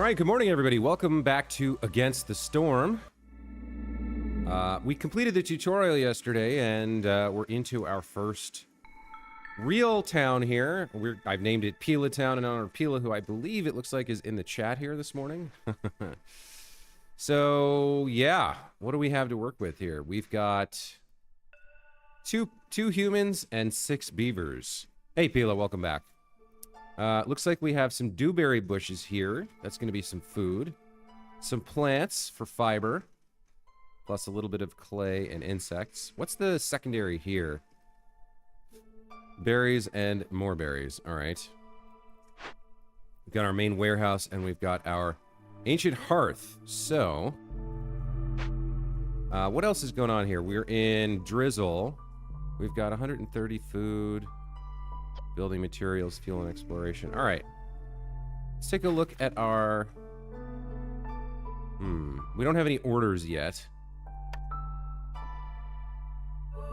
All right, good morning, everybody. Welcome back to Against the Storm. We completed the tutorial yesterday, and we're into our first real town here. I've named it Pilatown in honor of Pila, who I believe it looks like is in the chat here this morning. So, yeah, what do we have to work with here? We've got two humans and 6 beavers. Hey, Pila, welcome back. Looks like we have some dewberry bushes here. That's going to be some food. Some plants for fiber. Plus a little bit of clay and insects. What's the secondary here? Berries and more berries. All right. We've got our main warehouse, and we've got our ancient hearth. So, what else is going on here? We're in Drizzle. We've got 130 food. Building materials, fuel, and exploration. All right. Let's take a look at our... We don't have any orders yet.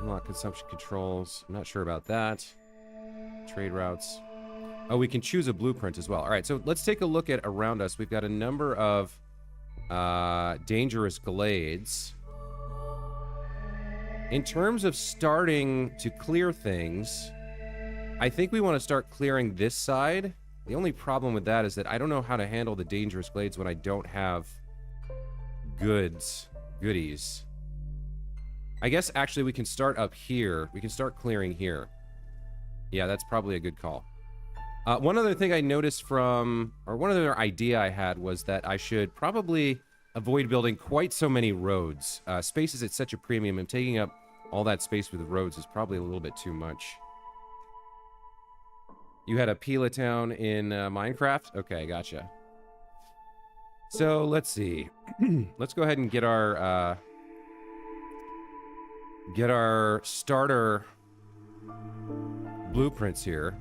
Unlock consumption controls. I'm not sure about that. Trade routes. Oh, we can choose a blueprint as well. All right, so let's take a look at around us. We've got a number of dangerous glades. In terms of starting to clear things... I think we want to start clearing this side. The only problem with that is that I don't know how to handle the dangerous glades when I don't have goodies. I guess actually we can start up here. We can start clearing here. Yeah, that's probably a good call. One other thing I noticed one other idea I had was that I should probably avoid building quite so many roads. Space is at such a premium, and taking up all that space with the roads is probably a little bit too much. You had a Pilatown in Minecraft? Okay, gotcha. So, let's see. Let's go ahead and get our starter blueprints here.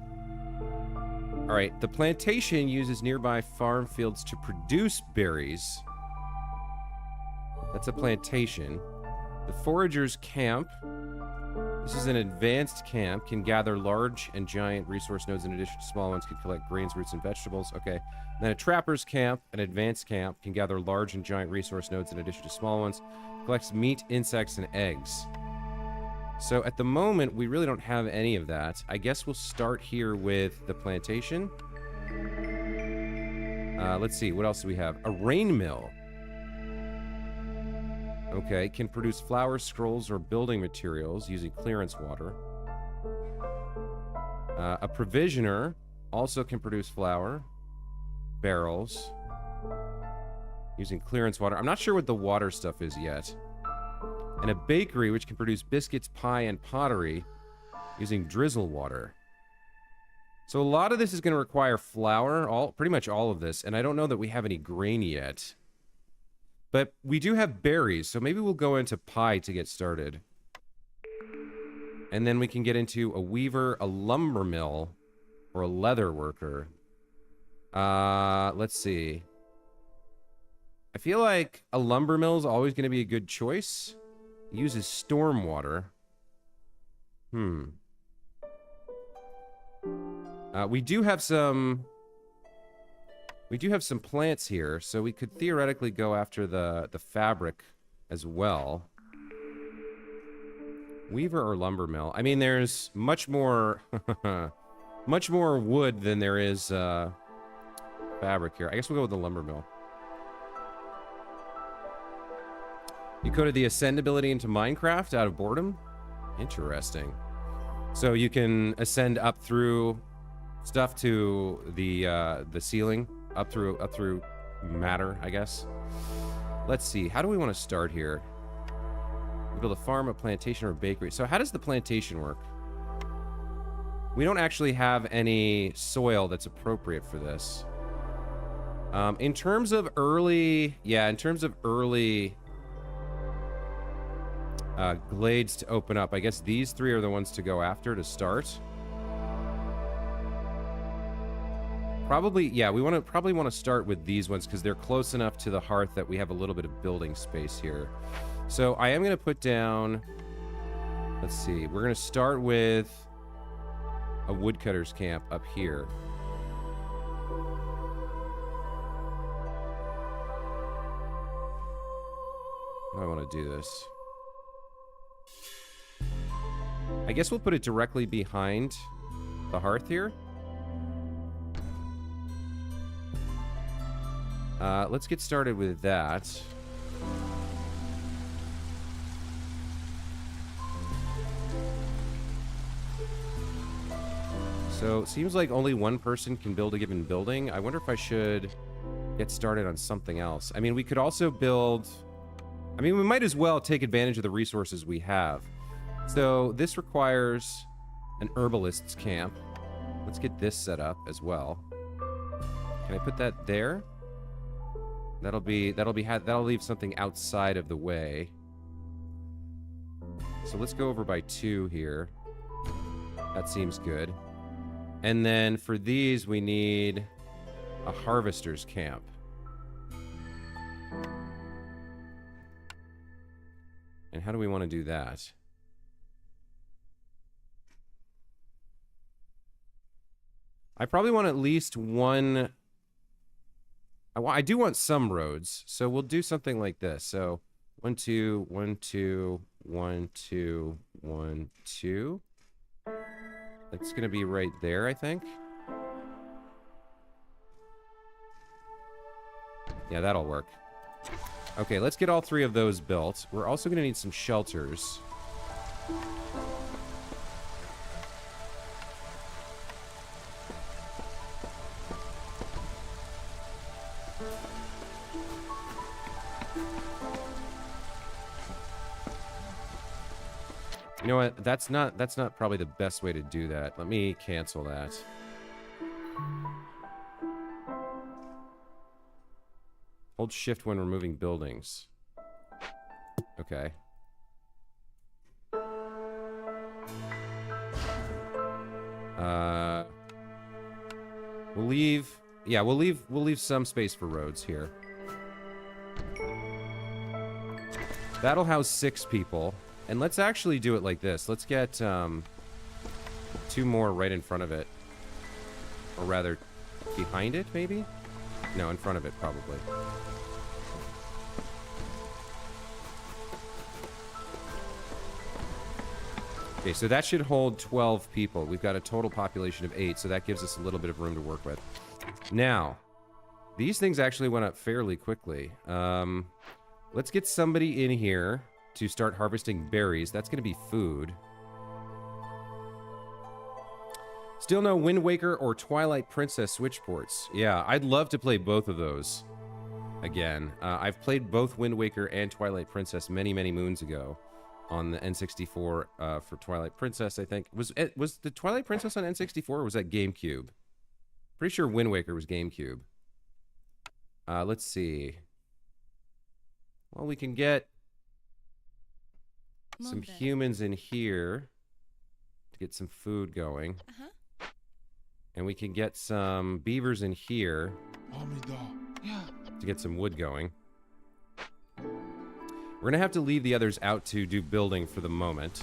Alright, the plantation uses nearby farm fields to produce berries. That's a plantation. The forager's camp. This is an advanced camp, can gather large and giant resource nodes in addition to small ones, can collect grains, roots, and vegetables. Okay. Then a trapper's camp, an advanced camp, can gather large and giant resource nodes in addition to small ones, collects meat, insects, and eggs. So at the moment, we really don't have any of that. I guess we'll start here with the plantation. Let's see, what else do we have? A rain mill. Okay, can produce flour, scrolls, or building materials using clearance water. A provisioner also can produce flour, barrels, using clearance water. I'm not sure what the water stuff is yet. And a bakery, which can produce biscuits, pie, and pottery using drizzle water. So a lot of this is going to require flour, pretty much all of this, and I don't know that we have any grain yet. But we do have berries, so maybe we'll go into pie to get started. And then we can get into a weaver, a lumber mill, or a leather worker. Let's see. I feel like a lumber mill is always going to be a good choice. It uses storm water. We do have some plants here, so we could theoretically go after the fabric as well. Weaver or lumber mill? I mean, there's much more much more wood than there is fabric here. I guess we'll go with the lumber mill. You coded the ascend ability into Minecraft out of boredom? Interesting. So you can ascend up through stuff to the ceiling. Up through matter, I guess. Let's see. How do we want to start here? We build a farm, a plantation, or a bakery. So how does the plantation work? We don't actually have any soil that's appropriate for this. In terms of early glades to open up, I guess these 3 are the ones to go after to start. Probably, yeah, we probably want to start with these ones because they're close enough to the hearth that we have a little bit of building space here. So I am going to put down, let's see, we're going to start with a woodcutter's camp up here. How do I want to do this? I guess we'll put it directly behind the hearth here. Let's get started with that. So, it seems like only one person can build a given building. I wonder if I should get started on something else. I mean, we could also build... I mean, we might as well take advantage of the resources we have. So, this requires an herbalist's camp. Let's get this set up as well. Can I put that there? That'll leave something outside of the way. So let's go over by 2 here. That seems good. And then for these, we need a harvester's camp. And how do we want to do that? I probably want at least one... I do want some roads, so we'll do something like this. So 1, 2, 1, 2, 1, 2, 1, 2. It's going to be right there, I think. Yeah, that'll work. Okay, let's get all 3 of those built. We're also going to need some shelters. You know what? That's not probably the best way to do that. Let me cancel that. Hold shift when removing buildings. Okay. We'll leave some space for roads here. That'll house 6 people. And let's actually do it like this. Let's get 2 more right in front of it. Or rather, behind it, maybe? No, in front of it, probably. Okay, so that should hold 12 people. We've got a total population of 8, so that gives us a little bit of room to work with. Now, these things actually went up fairly quickly. Let's get somebody in here to start harvesting berries. That's going to be food. Still no Wind Waker or Twilight Princess Switch ports. Yeah, I'd love to play both of those again. I've played both Wind Waker and Twilight Princess many, many moons ago on the N64 for Twilight Princess, I think. Was the Twilight Princess on N64 or was that GameCube? Pretty sure Wind Waker was GameCube. Let's see. Well, we can get some humans in here to get some food going. And we can get some beavers in here to get some wood going. We're going to have to leave the others out to do building for the moment.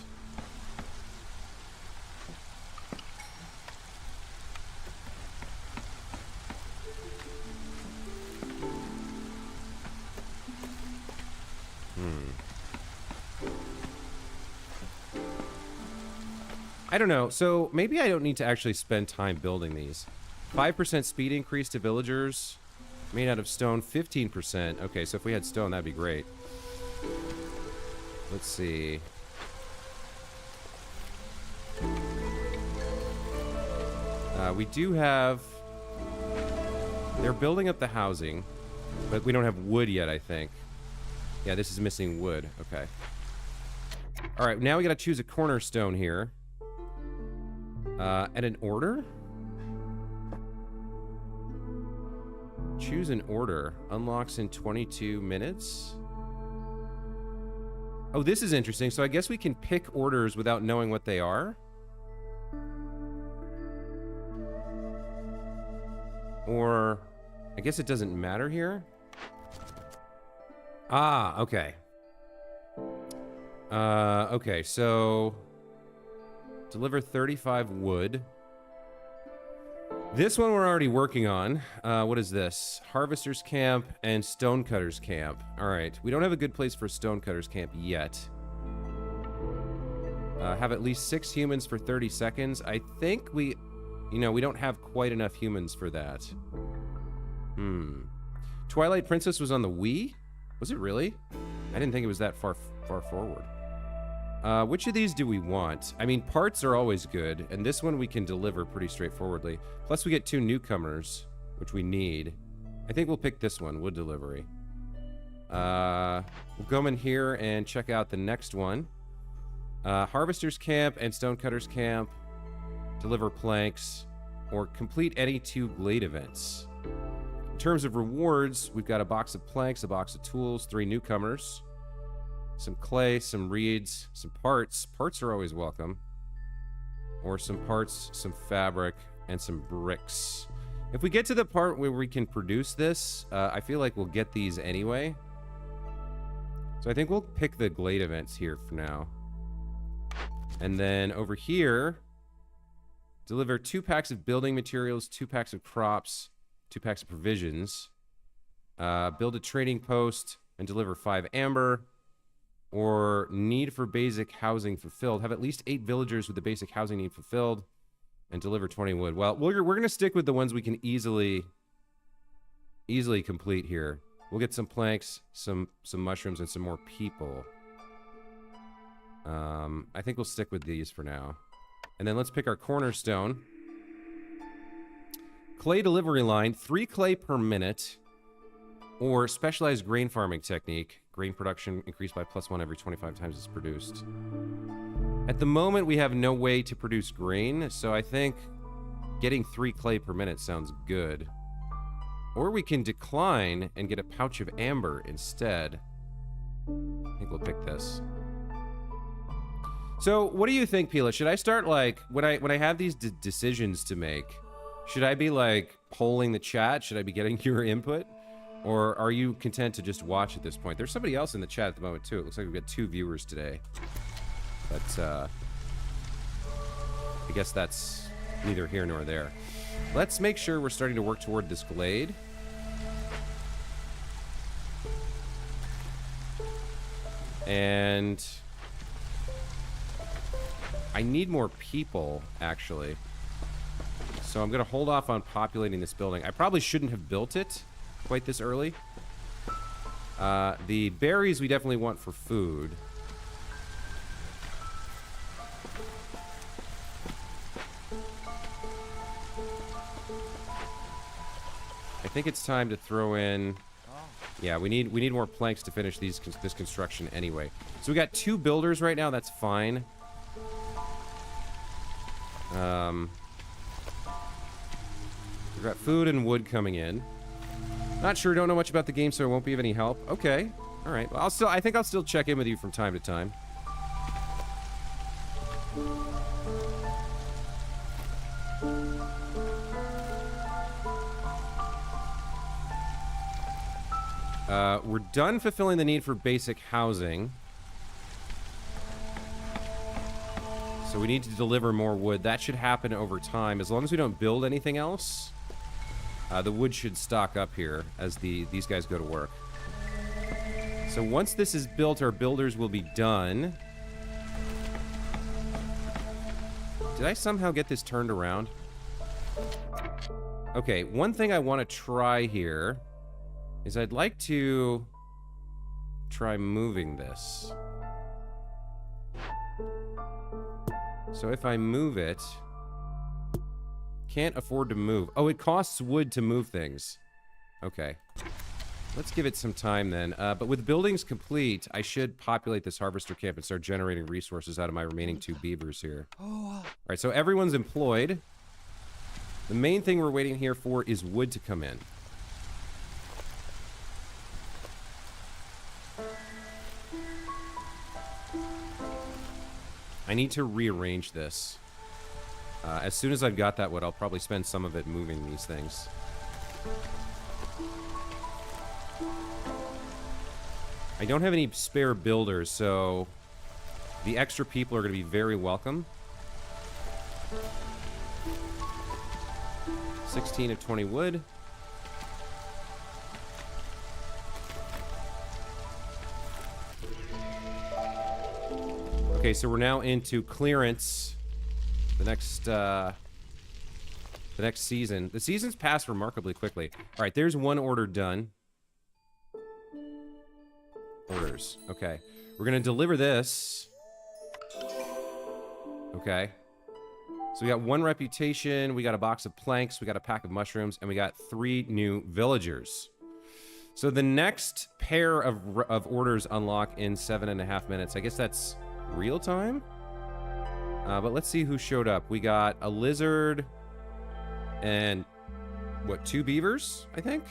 I don't know. So maybe I don't need to actually spend time building these. 5% speed increase to villagers. Made out of stone, 15%. Okay, so if we had stone, that'd be great. Let's see. We do have... They're building up the housing, but we don't have wood yet, I think. Yeah, this is missing wood. Okay. All right, now we got to choose a cornerstone here. And an order? Choose an order. Unlocks in 22 minutes. Oh, this is interesting. So I guess we can pick orders without knowing what they are? Or... I guess it doesn't matter here? Ah, okay. Okay, so... Deliver 35 wood. This one we're already working on. What is this? Harvester's Camp and Stonecutter's Camp. All right. We don't have a good place for Stonecutter's Camp yet. Have at least 6 humans for 30 seconds. I think we don't have quite enough humans for that. Twilight Princess was on the Wii? Was it really? I didn't think it was that far forward. Which of these do we want? I mean, parts are always good, and this one we can deliver pretty straightforwardly. Plus we get 2 newcomers, which we need. I think we'll pick this one, wood delivery. We'll go in here and check out the next one. Harvester's Camp and Stonecutter's Camp. Deliver planks, or complete any 2 glade events. In terms of rewards, we've got a box of planks, a box of tools, 3 newcomers, some clay, some reeds, some parts. Parts are always welcome. Or some parts, some fabric, and some bricks. If we get to the part where we can produce this, I feel like we'll get these anyway. So I think we'll pick the glade events here for now. And then over here, deliver 2 packs of building materials, 2 packs of crops, 2 packs of provisions. Build a trading post and deliver 5 amber. Or need for basic housing fulfilled. Have at least 8 villagers with the basic housing need fulfilled. And deliver 20 wood. Well, we're going to stick with the ones we can easily complete here. We'll get some planks, some mushrooms, and some more people. I think we'll stick with these for now. And then let's pick our cornerstone. Clay delivery line, 3 clay per minute. Or specialized grain farming technique. Grain production increased by +1 every 25 times it's produced. At the moment, we have no way to produce grain, so I think getting 3 clay per minute sounds good. Or we can decline and get a pouch of amber instead. I think we'll pick this. So, what do you think, Pila? Should I start, like, when I have these decisions to make, should I be, like, polling the chat? Should I be getting your input? Or are you content to just watch at this point? There's somebody else in the chat at the moment, too. It looks like we've got 2 viewers today. But, I guess that's neither here nor there. Let's make sure we're starting to work toward this glade. And I need more people, actually. So I'm going to hold off on populating this building. I probably shouldn't have built it quite this early. The berries we definitely want for food. I think it's time to throw in... Yeah, we need more planks to finish this construction anyway. So we got 2 builders right now. That's fine. We've got food and wood coming in. Not sure, don't know much about the game, so it won't be of any help. Okay. All right. Well, I think I'll still check in with you from time to time. We're done fulfilling the need for basic housing. So we need to deliver more wood. That should happen over time. As long as we don't build anything else, the wood should stock up here as these guys go to work. So once this is built, our builders will be done. Did I somehow get this turned around? Okay, one thing I want to try here is I'd like to try moving this. So if I move it... Can't afford to move. Oh, it costs wood to move things. Okay. Let's give it some time then. But with buildings complete, I should populate this harvester camp and start generating resources out of my remaining 2 beavers here. Alright, so everyone's employed. The main thing we're waiting here for is wood to come in. I need to rearrange this. As soon as I've got that wood, I'll probably spend some of it moving these things. I don't have any spare builders, so the extra people are going to be very welcome. 16 of 20 wood. Okay, so we're now into clearance. The next season. The seasons pass remarkably quickly. All right, there's one order done. Orders. Okay. We're going to deliver this. Okay. So we got 1 reputation, we got a box of planks, we got a pack of mushrooms, and we got 3 new villagers. So the next pair of orders unlock in 7.5 minutes. I guess that's real time? But let's see who showed up. We got a lizard and, what, 2 beavers, I think?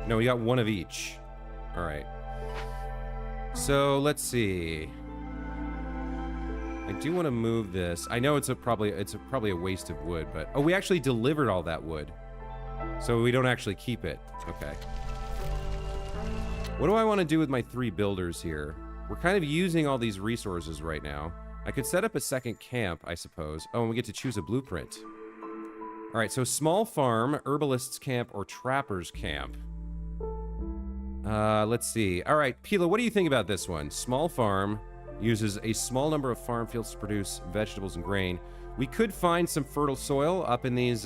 No, we got 1 of each. All right. So let's see. I do want to move this. I know it's probably a waste of wood, but oh, we actually delivered all that wood, so we don't actually keep it. Okay. What do I want to do with my 3 builders here? We're kind of using all these resources right now. I could set up a second camp, I suppose. Oh, and we get to choose a blueprint. All right, so small farm, herbalist's camp, or trapper's camp. Let's see. All right, Pila, what do you think about this one? Small farm uses a small number of farm fields to produce vegetables and grain. We could find some fertile soil up in these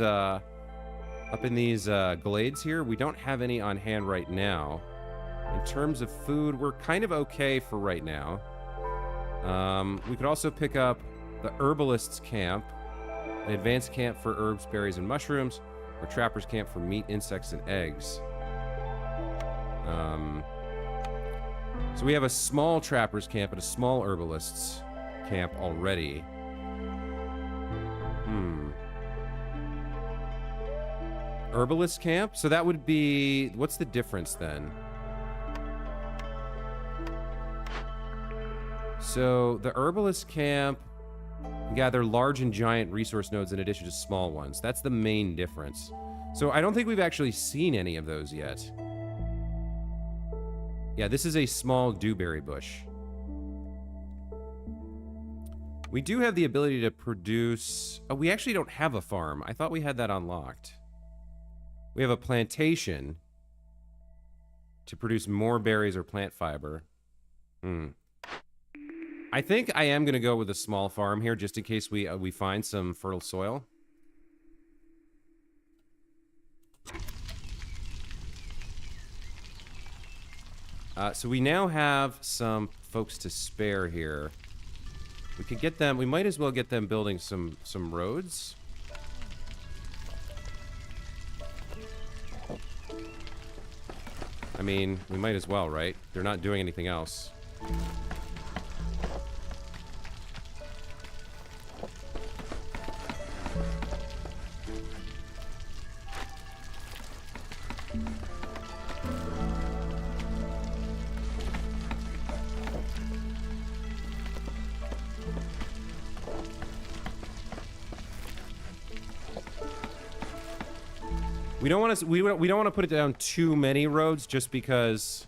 glades here. We don't have any on hand right now. In terms of food, we're kind of okay for right now. We could also pick up the herbalist's camp, an advanced camp for herbs, berries, and mushrooms, or trapper's camp for meat, insects, and eggs. So we have a small trapper's camp and a small herbalist's camp already. Herbalist camp? So that would be... What's the difference then? So the herbalist camp can gather large and giant resource nodes in addition to small ones. That's the main difference. So I don't think we've actually seen any of those yet. Yeah, this is a small dewberry bush. We do have the ability to produce... Oh, we actually don't have a farm. I thought we had that unlocked. We have a plantation to produce more berries or plant fiber. I think I am going to go with a small farm here, just in case we find some fertile soil. So we now have some folks to spare here. We could get them... We might as well get them building some roads. I mean, we might as well, right? They're not doing anything else. We don't want to put it down too many roads just because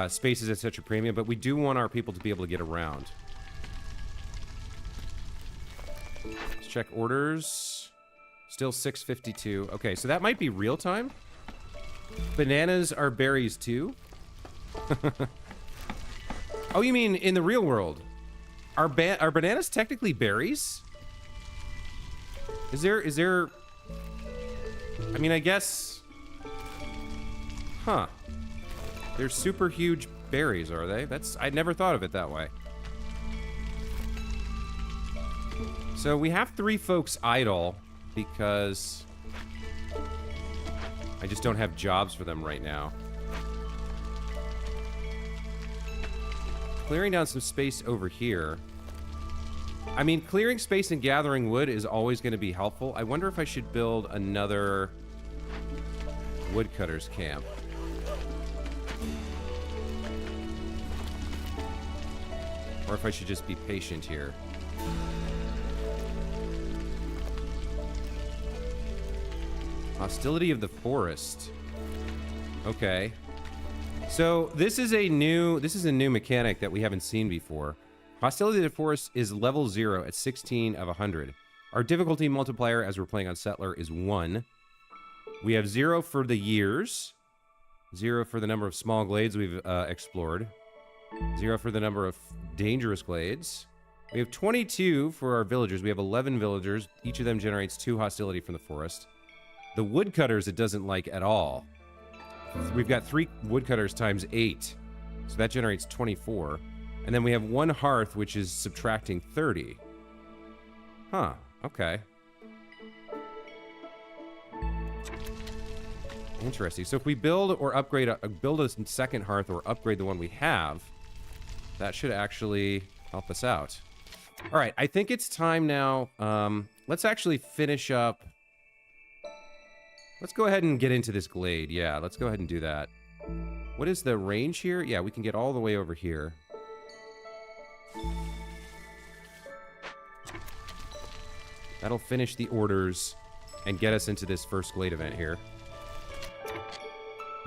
space is at such a premium, but we do want our people to be able to get around. Let's check orders. Still 652. Okay, so that might be real time. Bananas are berries too. Oh, you mean in the real world? Are bananas technically berries? Is there? I mean, I guess... Huh. They're super huge berries, are they? I'd never thought of it that way. So we have 3 folks idle because I just don't have jobs for them right now. Clearing down some space over here. I mean, clearing space and gathering wood is always going to be helpful. I wonder if I should build another woodcutter's camp. Or if I should just be patient here. Hostility of the forest. Okay. So this is a new mechanic that we haven't seen before. Hostility of the forest is level 0 at 16 of 100. Our difficulty multiplier as we're playing on Settler is 1. We have 0 for the years. 0 for the number of small glades we've explored. 0 for the number of dangerous glades. We have 22 for our villagers. We have 11 villagers. Each of them generates 2 hostility from the forest. The woodcutters it doesn't like at all. We've got 3 woodcutters times 8. So that generates 24. And then we have 1 hearth, which is subtracting 30. Huh, okay. Interesting. So if we build or upgrade, build a second hearth or upgrade the one we have, that should actually help us out. All right, I think it's time now. Let's actually finish up. Let's go ahead and get into this glade. Yeah, let's go ahead and do that. What is the range here? Yeah, we can get all the way over here. That'll finish the orders and get us into this first glade event here.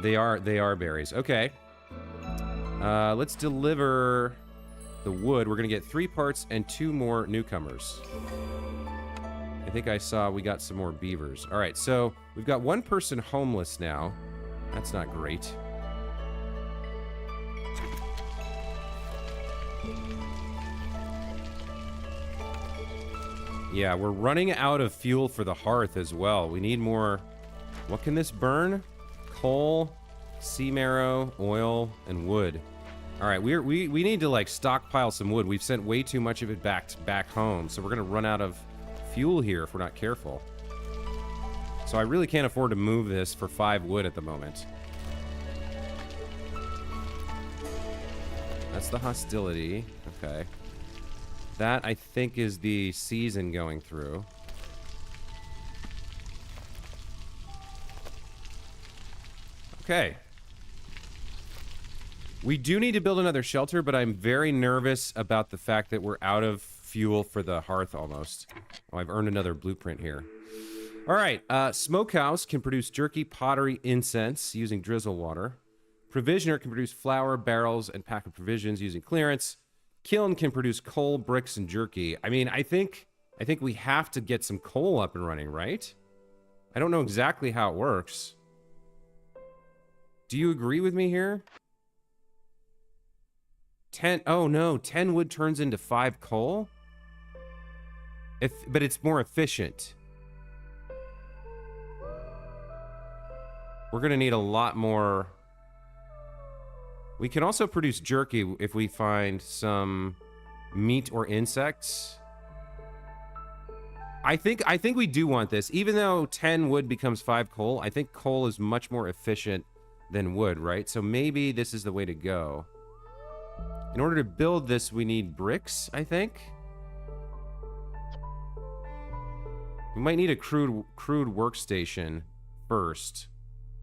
They are berries. Okay. Let's deliver the wood. We're gonna get 3 parts and 2 more newcomers. I think I saw we got some more beavers. All right, so we've got 1 person homeless now. That's not great. Yeah, we're running out of fuel for the hearth as well. We need more. What can this burn? Coal, sea marrow, oil, and wood. All right, we need to like stockpile some wood. We've sent way too much of it back home, so we're gonna run out of fuel here if we're not careful. So I really can't afford to move this for 5 wood at the moment. That's the hostility. Okay. That, I think, is the season going through. Okay. We do need to build another shelter, but I'm very nervous about the fact that we're out of fuel for the hearth almost. Oh, I've earned another blueprint here. All right. Smokehouse can produce jerky, pottery, incense using drizzle water. Provisioner can produce flour, barrels, and pack of provisions using clearance. Kiln can produce coal, bricks, and jerky. I mean, I think we have to get some coal up and running, right? I don't know exactly how it works. Do you agree with me here? 10, oh no, 10 wood turns into 5 coal? But it's more efficient. We're gonna need a lot more. We can also produce jerky if we find some meat or insects. I think we do want this. Even though 10 wood becomes 5 coal, I think coal is much more efficient than wood, right? So maybe this is the way to go. In order to build this, we need bricks, I think. We might need a crude workstation first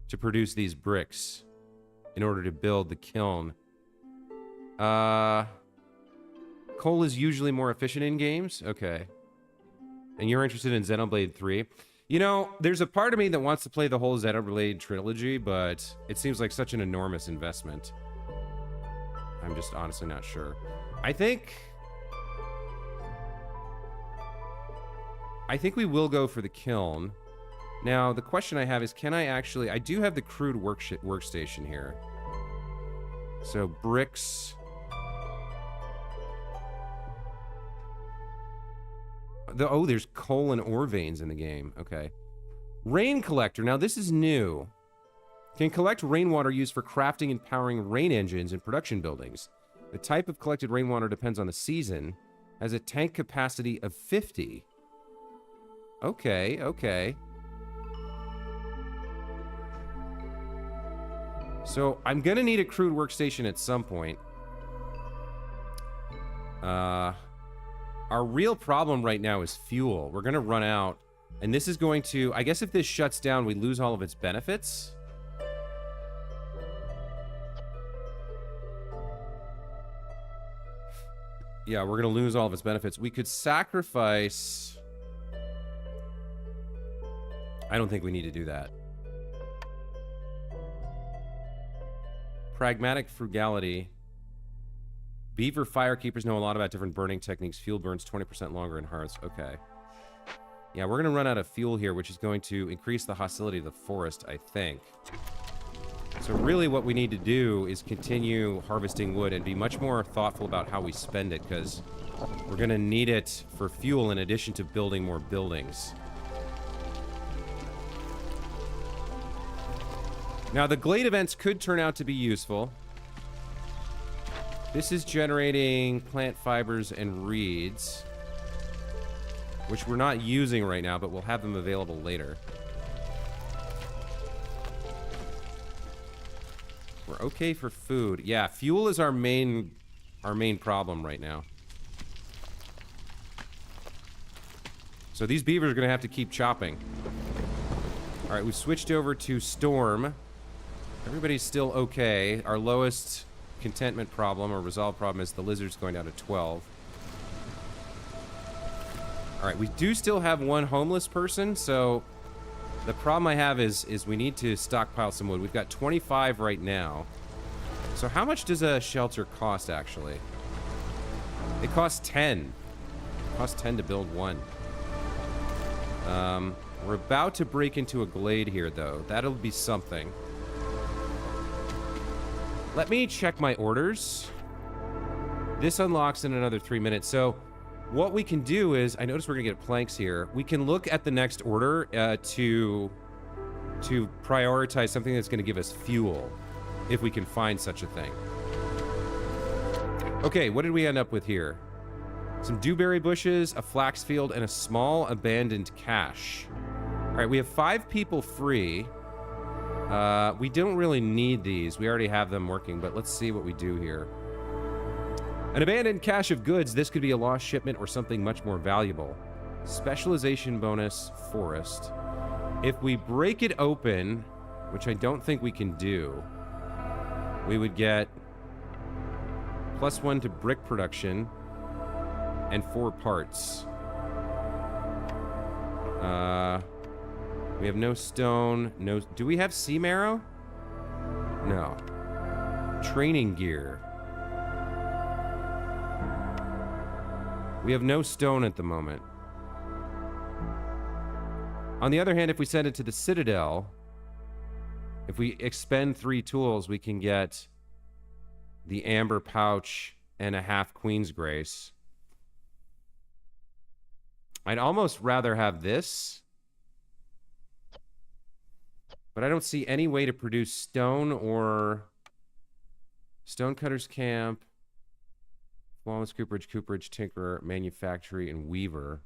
to produce these bricks in order to build the kiln. Coal is usually more efficient in games? Okay. And you're interested in Xenoblade 3? You know, there's a part of me that wants to play the whole Xenoblade trilogy, but it seems like such an enormous investment. I'm just honestly not sure. I think we will go for the kiln. Now, the question I have is, can I actually... I do have the crude workstation here. So, bricks... Oh, there's coal and ore veins in the game. Okay. Rain collector. Now, this is new. Can collect rainwater used for crafting and powering rain engines in production buildings. The type of collected rainwater depends on the season. Has a tank capacity of 50. Okay, okay. So, I'm gonna need a crude workstation at some point. Our real problem right now is fuel. We're gonna run out. And this is going to... I guess if this shuts down, we lose all of its benefits. Yeah, we're gonna lose all of its benefits. We could sacrifice... I don't think we need to do that. Pragmatic frugality. Beaver firekeepers know a lot about different burning techniques. Fuel burns 20% longer in hearths. Okay. Yeah, we're going to run out of fuel here, which is going to increase the hostility of the forest, I think. So really what we need to do is continue harvesting wood and be much more thoughtful about how we spend it, because we're going to need it for fuel in addition to building more buildings. Now, the glade events could turn out to be useful. This is generating plant fibers and reeds, which we're not using right now, but we'll have them available later. We're okay for food. Yeah, fuel is our main problem right now. So these beavers are going to have to keep chopping. All right, we've switched over to storm. Everybody's still okay. Our lowest contentment problem or resolve problem is the lizards going down to 12. All right, we do still have one homeless person, so the problem I have is we need to stockpile some wood. We've got 25 right now. So how much does a shelter cost, actually? It costs 10. It costs 10 to build one. We're about to break into a glade here, though. That'll be something. Let me check my orders. This unlocks in another 3 minutes. So what we can do is, I notice we're gonna get planks here. We can look at the next order to prioritize something that's gonna give us fuel, if we can find such a thing. Okay, what did we end up with here? Some dewberry bushes, a flax field, and a small abandoned cache. All right, we have 5 people free. We don't really need these. We already have them working, but let's see what we do here. An abandoned cache of goods. This could be a lost shipment or something much more valuable. Specialization bonus, forest. If we break it open, which I don't think we can do, we would get +1 to brick production and 4 parts. We have no stone, no... Do we have sea marrow? No. Training gear. We have no stone at the moment. On the other hand, if we send it to the Citadel, if we expend 3 tools, we can get the amber pouch and a half Queen's Grace. I'd almost rather have this, but I don't see any way to produce stone or Stonecutter's Camp, Flawless Cooperage, Tinkerer, Manufactory, and Weaver.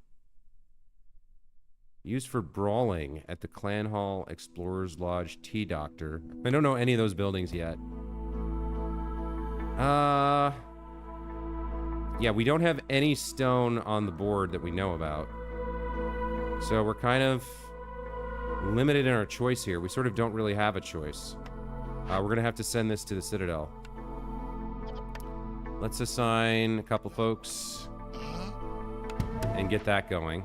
Used for brawling at the Clan Hall, Explorer's Lodge, Tea Doctor. I don't know any of those buildings yet. Yeah, we don't have any stone on the board that we know about. So we're kind of limited in our choice here. We sort of don't really have a choice. We're going to have to send this to the Citadel. Let's assign a couple folks and get that going.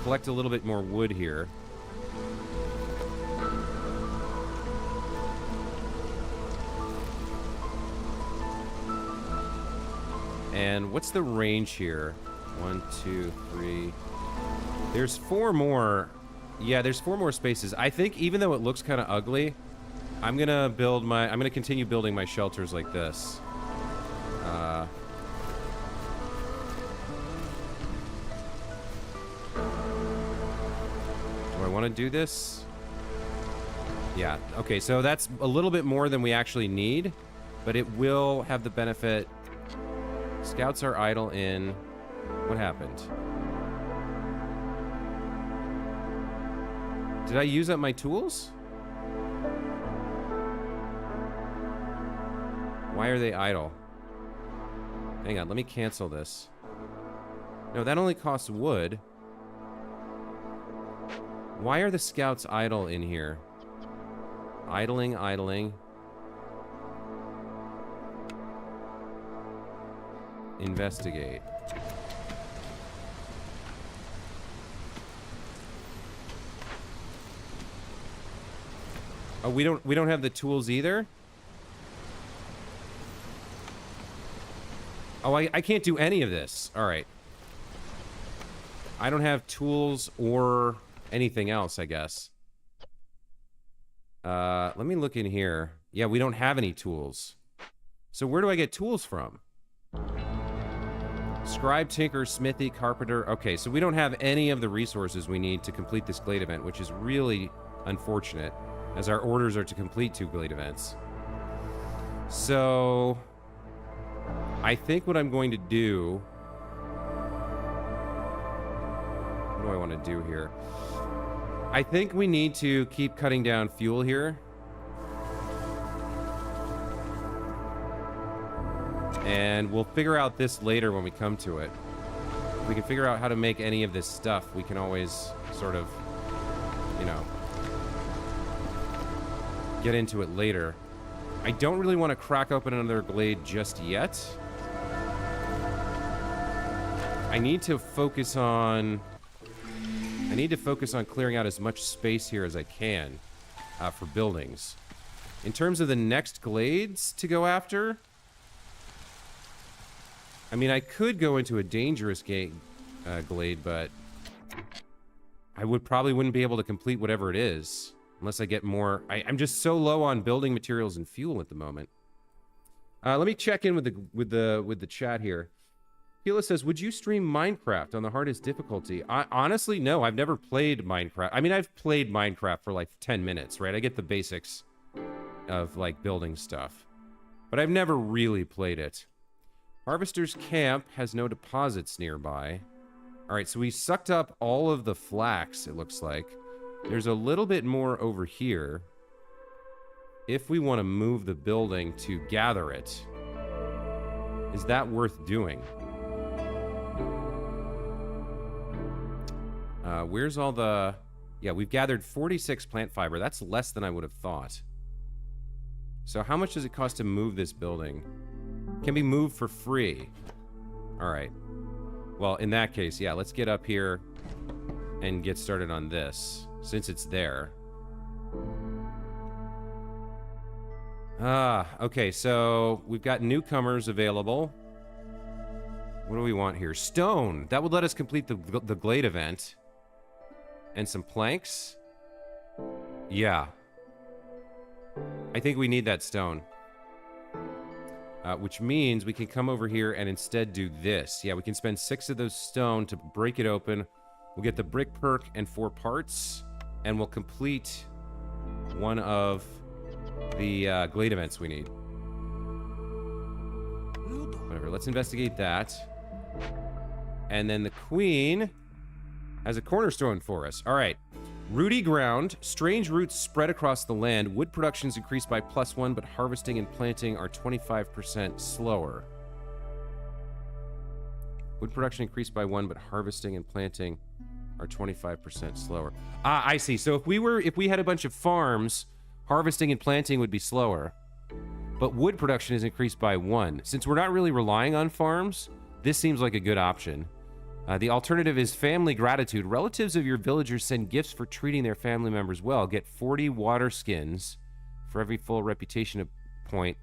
Collect a little bit more wood here. And what's the range here? 1, 2, 3. There's 4 more. Yeah, there's 4 more spaces. I think even though it looks kind of ugly, I'm gonna continue building my shelters like this. Do I want to do this? Yeah. Okay, so that's a little bit more than we actually need, but it will have the benefit. Scouts are idle in... What happened? Did I use up my tools? Why are they idle? Hang on, let me cancel this. No, that only costs wood. Why are the scouts idle in here? Idling. Investigate. Oh, we don't have the tools either? Oh, I can't do any of this. All right. I don't have tools or anything else, I guess. Let me look in here. Yeah, we don't have any tools. So where do I get tools from? Scribe, tinker, smithy, carpenter. Okay, so we don't have any of the resources we need to complete this glade event, which is really unfortunate, as our orders are to complete 2 glade events. So I think what I'm going to do... What do I want to do here? I think we need to keep cutting down fuel here. And we'll figure out this later when we come to it. If we can figure out how to make any of this stuff, we can always sort of, you know, get into it later. I don't really want to crack open another glade just yet. I need to focus on clearing out as much space here as I can for buildings. In terms of the next glades to go after, I mean, I could go into a dangerous glade, but I probably wouldn't be able to complete whatever it is unless I get more. I'm just so low on building materials and fuel at the moment. Let me check in with the chat here. Hila says, would you stream Minecraft on the hardest difficulty? Honestly, no. I've never played Minecraft. I mean, I've played Minecraft for like 10 minutes, right? I get the basics of like building stuff, but I've never really played it. Harvester's Camp has no deposits nearby. All right, so we sucked up all of the flax, it looks like. There's a little bit more over here. If we want to move the building to gather it, is that worth doing? Where's all the... Yeah, we've gathered 46 plant fiber. That's less than I would have thought. So how much does it cost to move this building? Can be moved for free. All right. Well, in that case, yeah, let's get up here and get started on this, since it's there. Okay, so we've got newcomers available. What do we want here? Stone. That would let us complete the glade event. And some planks. Yeah. I think we need that stone. Which means we can come over here and instead do this. Yeah, we can spend 6 of those stone to break it open. We'll get the brick perk and 4 parts. And we'll complete one of the glade events we need. Whatever, let's investigate that. And then the queen has a cornerstone for us. All right. Rooty ground. Strange roots spread across the land. Wood production is increased by +1, but harvesting and planting are 25% slower. Wood production increased by 1, but harvesting and planting are 25% slower. Ah, I see. So if we had a bunch of farms, harvesting and planting would be slower. But wood production is increased by 1. Since we're not really relying on farms, this seems like a good option. The alternative is family gratitude. Relatives of your villagers send gifts for treating their family members well. Get 40 water skins for every full reputation point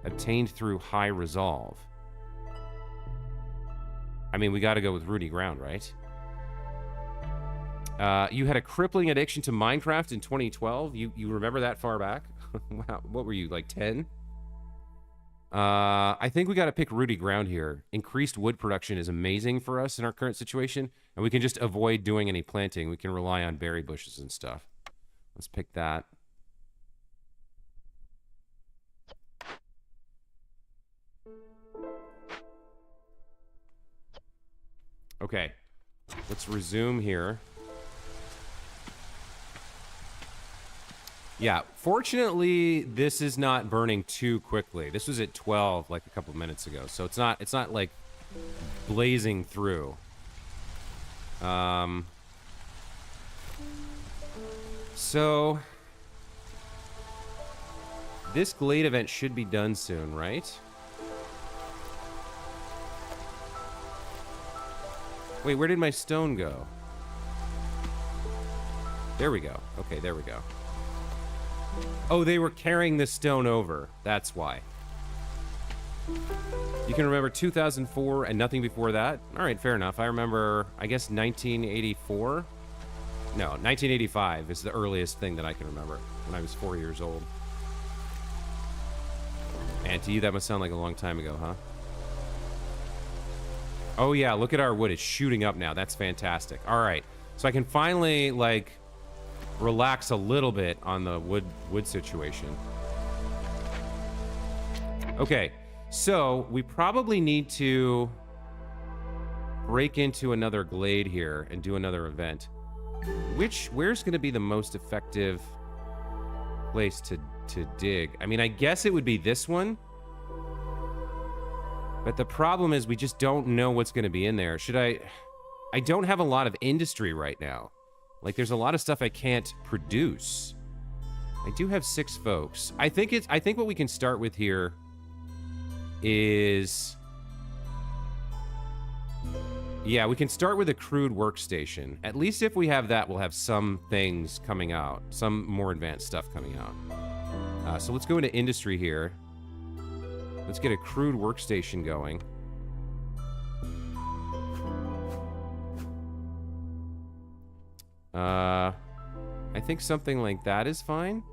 obtained through high resolve. I mean, we got to go with Rooty Ground, right? You had a crippling addiction to Minecraft in 2012. You remember that far back? Wow, what were you, like 10? I think we got to pick Rooty Ground here. Increased wood production is amazing for us in our current situation, and we can just avoid doing any planting. We can rely on berry bushes and stuff. Let's pick that. Okay, let's resume here. Yeah, fortunately, this is not burning too quickly. This was at 12 like a couple of minutes ago, so it's not like blazing through. So this glade event should be done soon, right? Wait, where did my stone go? There we go. Okay, there we go. Oh, they were carrying the stone over. That's why. You can remember 2004 and nothing before that? All right, fair enough. I remember, I guess, 1984? No, 1985 is the earliest thing that I can remember when I was 4 years old. And to you, that must sound like a long time ago, huh? Oh, yeah, look at our wood. It's shooting up now. That's fantastic. All right. So I can finally, like, relax a little bit on the wood situation. Okay. So we probably need to break into another glade here and do another event. Where's going to be the most effective place to dig? I mean, I guess it would be this one. But the problem is we just don't know what's going to be in there. I don't have a lot of industry right now. Like, there's a lot of stuff I can't produce. I do have 6 folks. I think what we can start with here is... Yeah, we can start with a crude workstation. At least if we have that, we'll have some things coming out. Some more advanced stuff coming out. So let's go into industry here. Let's get a crude workstation going. I think something like that is fine.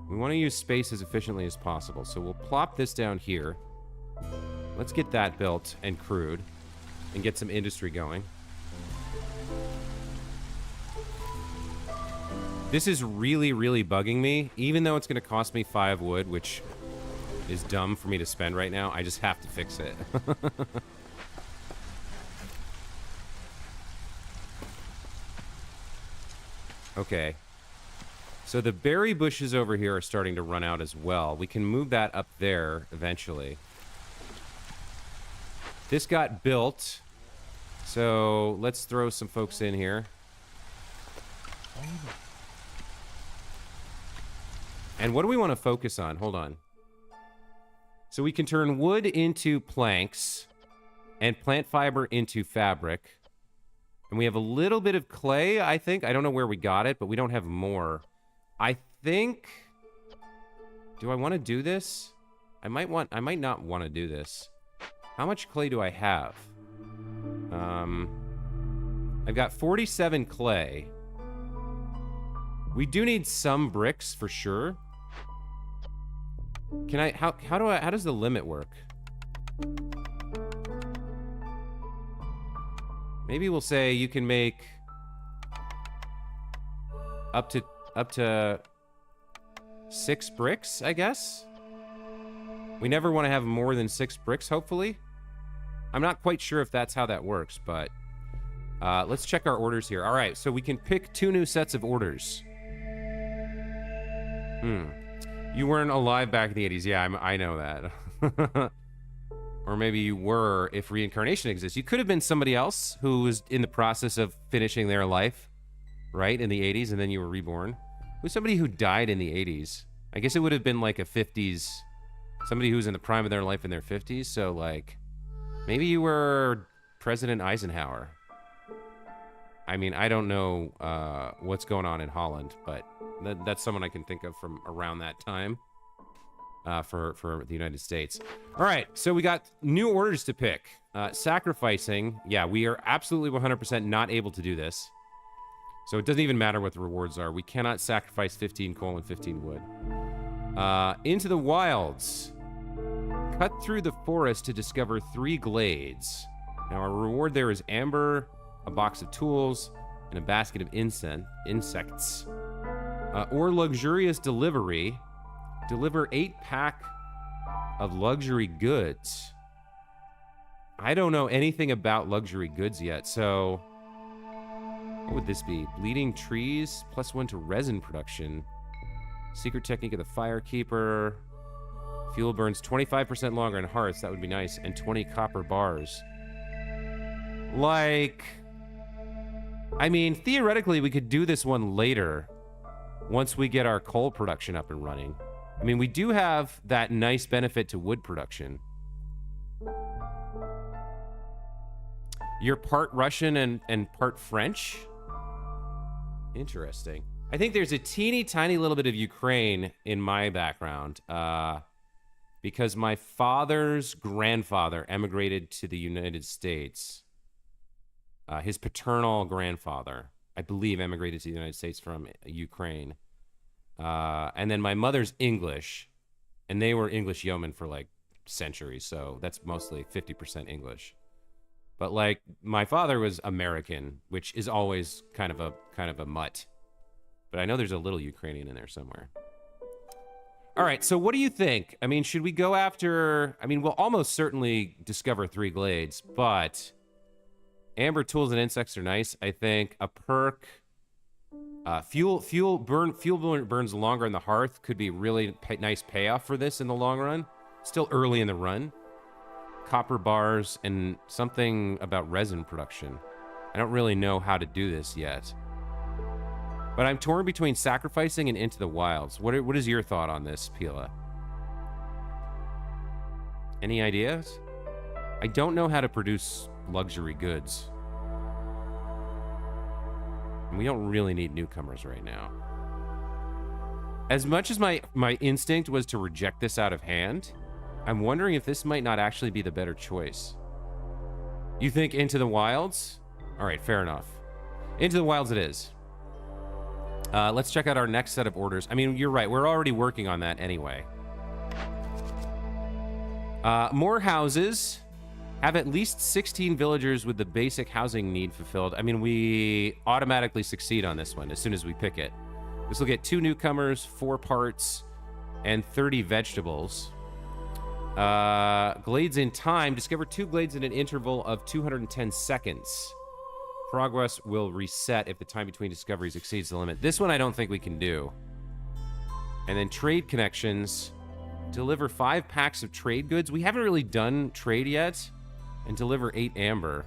We want to use space as efficiently as possible, so we'll plop this down here. Let's get that built and crude and get some industry going. This is really, really bugging me. Even though it's going to cost me 5 wood, which is dumb for me to spend right now, I just have to fix it. Okay. So the berry bushes over here are starting to run out as well. We can move that up there eventually. This got built. So let's throw some folks in here. And what do we want to focus on? Hold on. So we can turn wood into planks and plant fiber into fabric. And we have a little bit of clay, I think. I don't know where we got it, but we don't have more. I think... Do I want to do this? I might not want to do this. How much clay do I have? I've got 47 clay. We do need some bricks for sure. Can I... How does the limit work? Maybe we'll say you can make up to 6 bricks, I guess. We never want to have more than 6 bricks, hopefully. I'm not quite sure if that's how that works, but let's check our orders here. All right, so we can pick 2 new sets of orders. You weren't alive back in the 80s. Yeah, I know that. Or maybe you were, if reincarnation exists. You could have been somebody else who was in the process of finishing their life, right, in the 80s, and then you were reborn. Who's somebody who died in the 80s? I guess it would have been like a 50s, somebody who's in the prime of their life in their 50s, so like, maybe you were President Eisenhower. I mean, I don't know what's going on in Holland, but that's someone I can think of from around that time. For the United States. All right, so we got new orders to pick. Sacrificing, yeah, we are absolutely 100% not able to do this. So it doesn't even matter what the rewards are. We cannot sacrifice 15 coal and 15 wood. Into the wilds. Cut through the forest to discover 3 glades. Now our reward there is amber, a box of tools, and a basket of insects. Or luxurious delivery. Deliver 8-pack of luxury goods. I don't know anything about luxury goods yet, so... What would this be? Bleeding trees, +1 to resin production. Secret technique of the firekeeper. Fuel burns 25% longer in hearths, that would be nice. And 20 copper bars. Like... I mean, theoretically, we could do this one later. Once we get our coal production up and running. I mean, we do have that nice benefit to wood production. You're part Russian and part French? Interesting. I think there's a teeny tiny little bit of Ukraine in my background, because my father's grandfather emigrated to the United States. His paternal grandfather, I believe, emigrated to the United States from Ukraine. And then my mother's English, and they were English yeomen for like centuries, so that's mostly 50% English. But like my father was American, which is always kind of a mutt. But I know there's a little Ukrainian in there somewhere. All right, so what do you think? I mean, should we go after... I mean, we'll almost certainly discover 3 glades, but... Amber tools and insects are nice. I think a perk... fuel burns longer on the hearth could be really nice payoff for this in the long run. Still early in the run. Copper bars and something about resin production. I don't really know how to do this yet. But I'm torn between sacrificing and Into the Wilds. What is your thought on this, Pila? Any ideas? I don't know how to produce luxury goods. And we don't really need newcomers right now. As much as my instinct was to reject this out of hand, I'm wondering if this might not actually be the better choice. You think Into the Wilds? All right, fair enough. Into the Wilds it is. Let's check out our next set of orders. I mean, you're right. We're already working on that anyway. More houses. Have at least 16 villagers with the basic housing need fulfilled. I mean, we automatically succeed on this one as soon as we pick it. This will get 2 newcomers, 4 parts, and 30 vegetables. Glades in time. Discover 2 glades in an interval of 210 seconds. Progress will reset if the time between discoveries exceeds the limit. This one I don't think we can do. And then trade connections. Deliver 5 packs of trade goods. We haven't really done trade yet. And deliver 8 amber.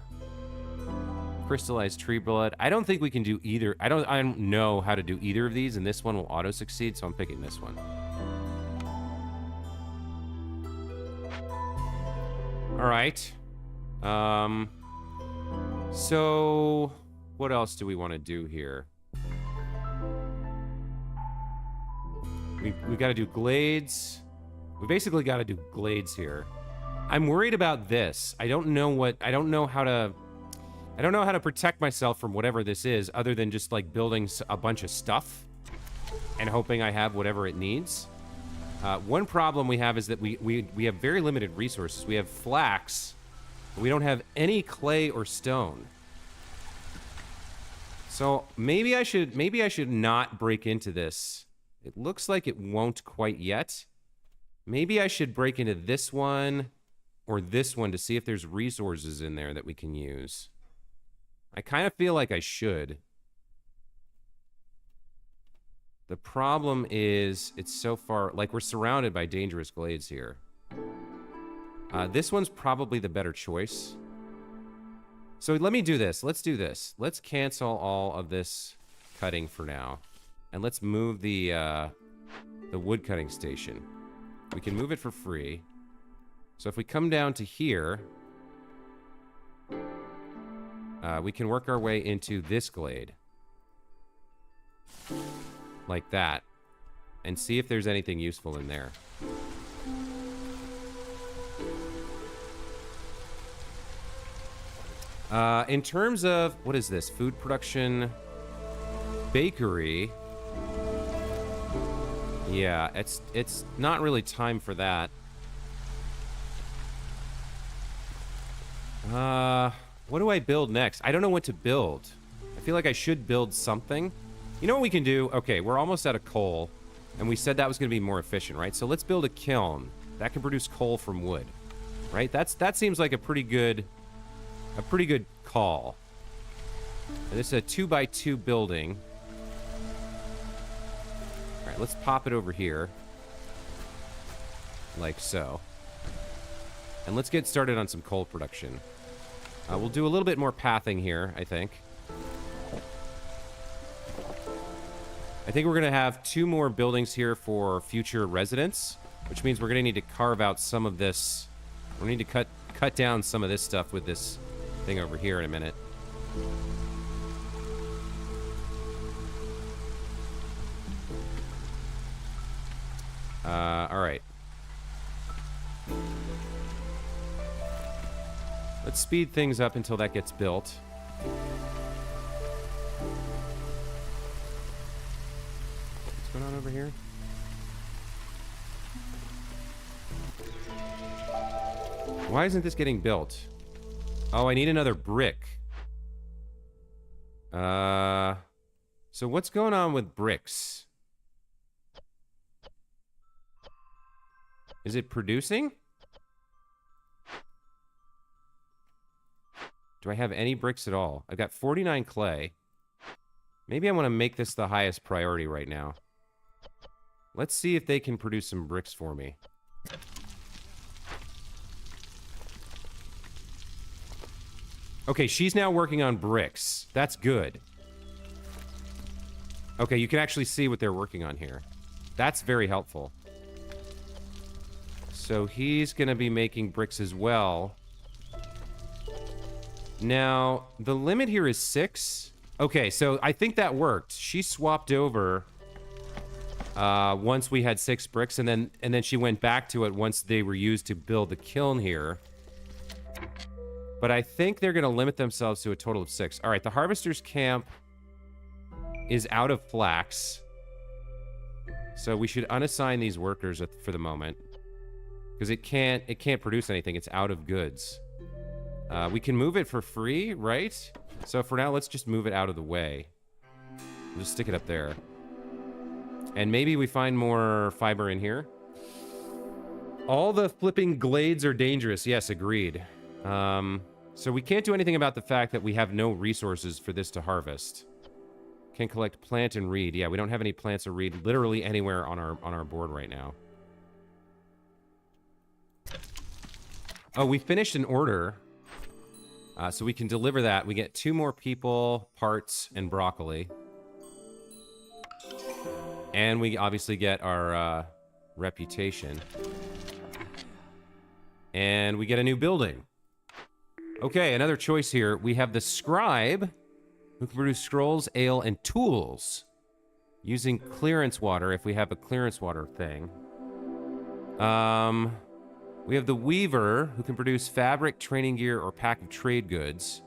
Crystallized tree blood. I don't think we can do either. I don't know how to do either of these, and this one will auto succeed, so I'm picking this one. All right. So what else do we want to do here? We got to do glades. We basically got to do glades here. I'm worried about this. I don't know how to protect myself from whatever this is other than just like building a bunch of stuff and hoping I have whatever it needs. One problem we have is that we have very limited resources. We have flax, but we don't have any clay or stone. So maybe I should not break into this. It looks like it won't quite yet. Maybe I should break into this one or this one to see if there's resources in there that we can use. I kind of feel like I should. The problem is it's so far, like we're surrounded by dangerous glades here. This one's probably the better choice. So let me do this. Let's do this. Let's cancel all of this cutting for now. And let's move the wood cutting station. We can move it for free. So if we come down to here, we can work our way into this glade. Like that. And see if there's anything useful in there. In terms of, what is this? Food production, bakery. Yeah, it's not really time for that. What do I build next? I don't know what to build. I feel like I should build something. You know what we can do? Okay, we're almost out of coal, and we said that was going to be more efficient, right? So let's build a kiln that can produce coal from wood, right? That seems like a pretty good call. And this is a 2x2 building. All right, let's pop it over here, like so. And let's get started on some coal production. We'll do a little bit more pathing here, I think. I think we're going to have 2 more buildings here for future residents, which means we're going to need to carve out some of this. We're going to need to cut down some of this stuff with this thing over here in a minute. All right. Let's speed things up until that gets built. What's going on over here? Why isn't this getting built? Oh, I need another brick. So what's going on with bricks? Is it producing? Do I have any bricks at all? I've got 49 clay. Maybe I want to make this the highest priority right now. Let's see if they can produce some bricks for me. Okay, she's now working on bricks. That's good. Okay, you can actually see what they're working on here. That's very helpful. So he's going to be making bricks as well. Now, the limit here is 6. Okay, so I think that worked. She swapped over once we had 6 bricks, and then she went back to it once they were used to build the kiln here. But I think they're going to limit themselves to a total of 6. All right, the harvester's camp is out of flax. So we should unassign these workers for the moment. Because it can't produce anything. It's out of goods. We can move it for free, right? So for now, let's just move it out of the way. We'll just stick it up there. And maybe we find more fiber in here. All the flipping glades are dangerous. Yes, agreed. So we can't do anything about the fact that we have no resources for this to harvest. Can collect plant and reed. Yeah, we don't have any plants or reed literally anywhere on our board right now. Oh, we finished an order. So we can deliver that. We get 2 more people, parts, and broccoli. And we obviously get our reputation. And we get a new building. Okay, another choice here. We have the scribe, who can produce scrolls, ale, and tools. Using clearance water, if we have a clearance water thing. We have the weaver, who can produce fabric, training gear, or pack of trade goods.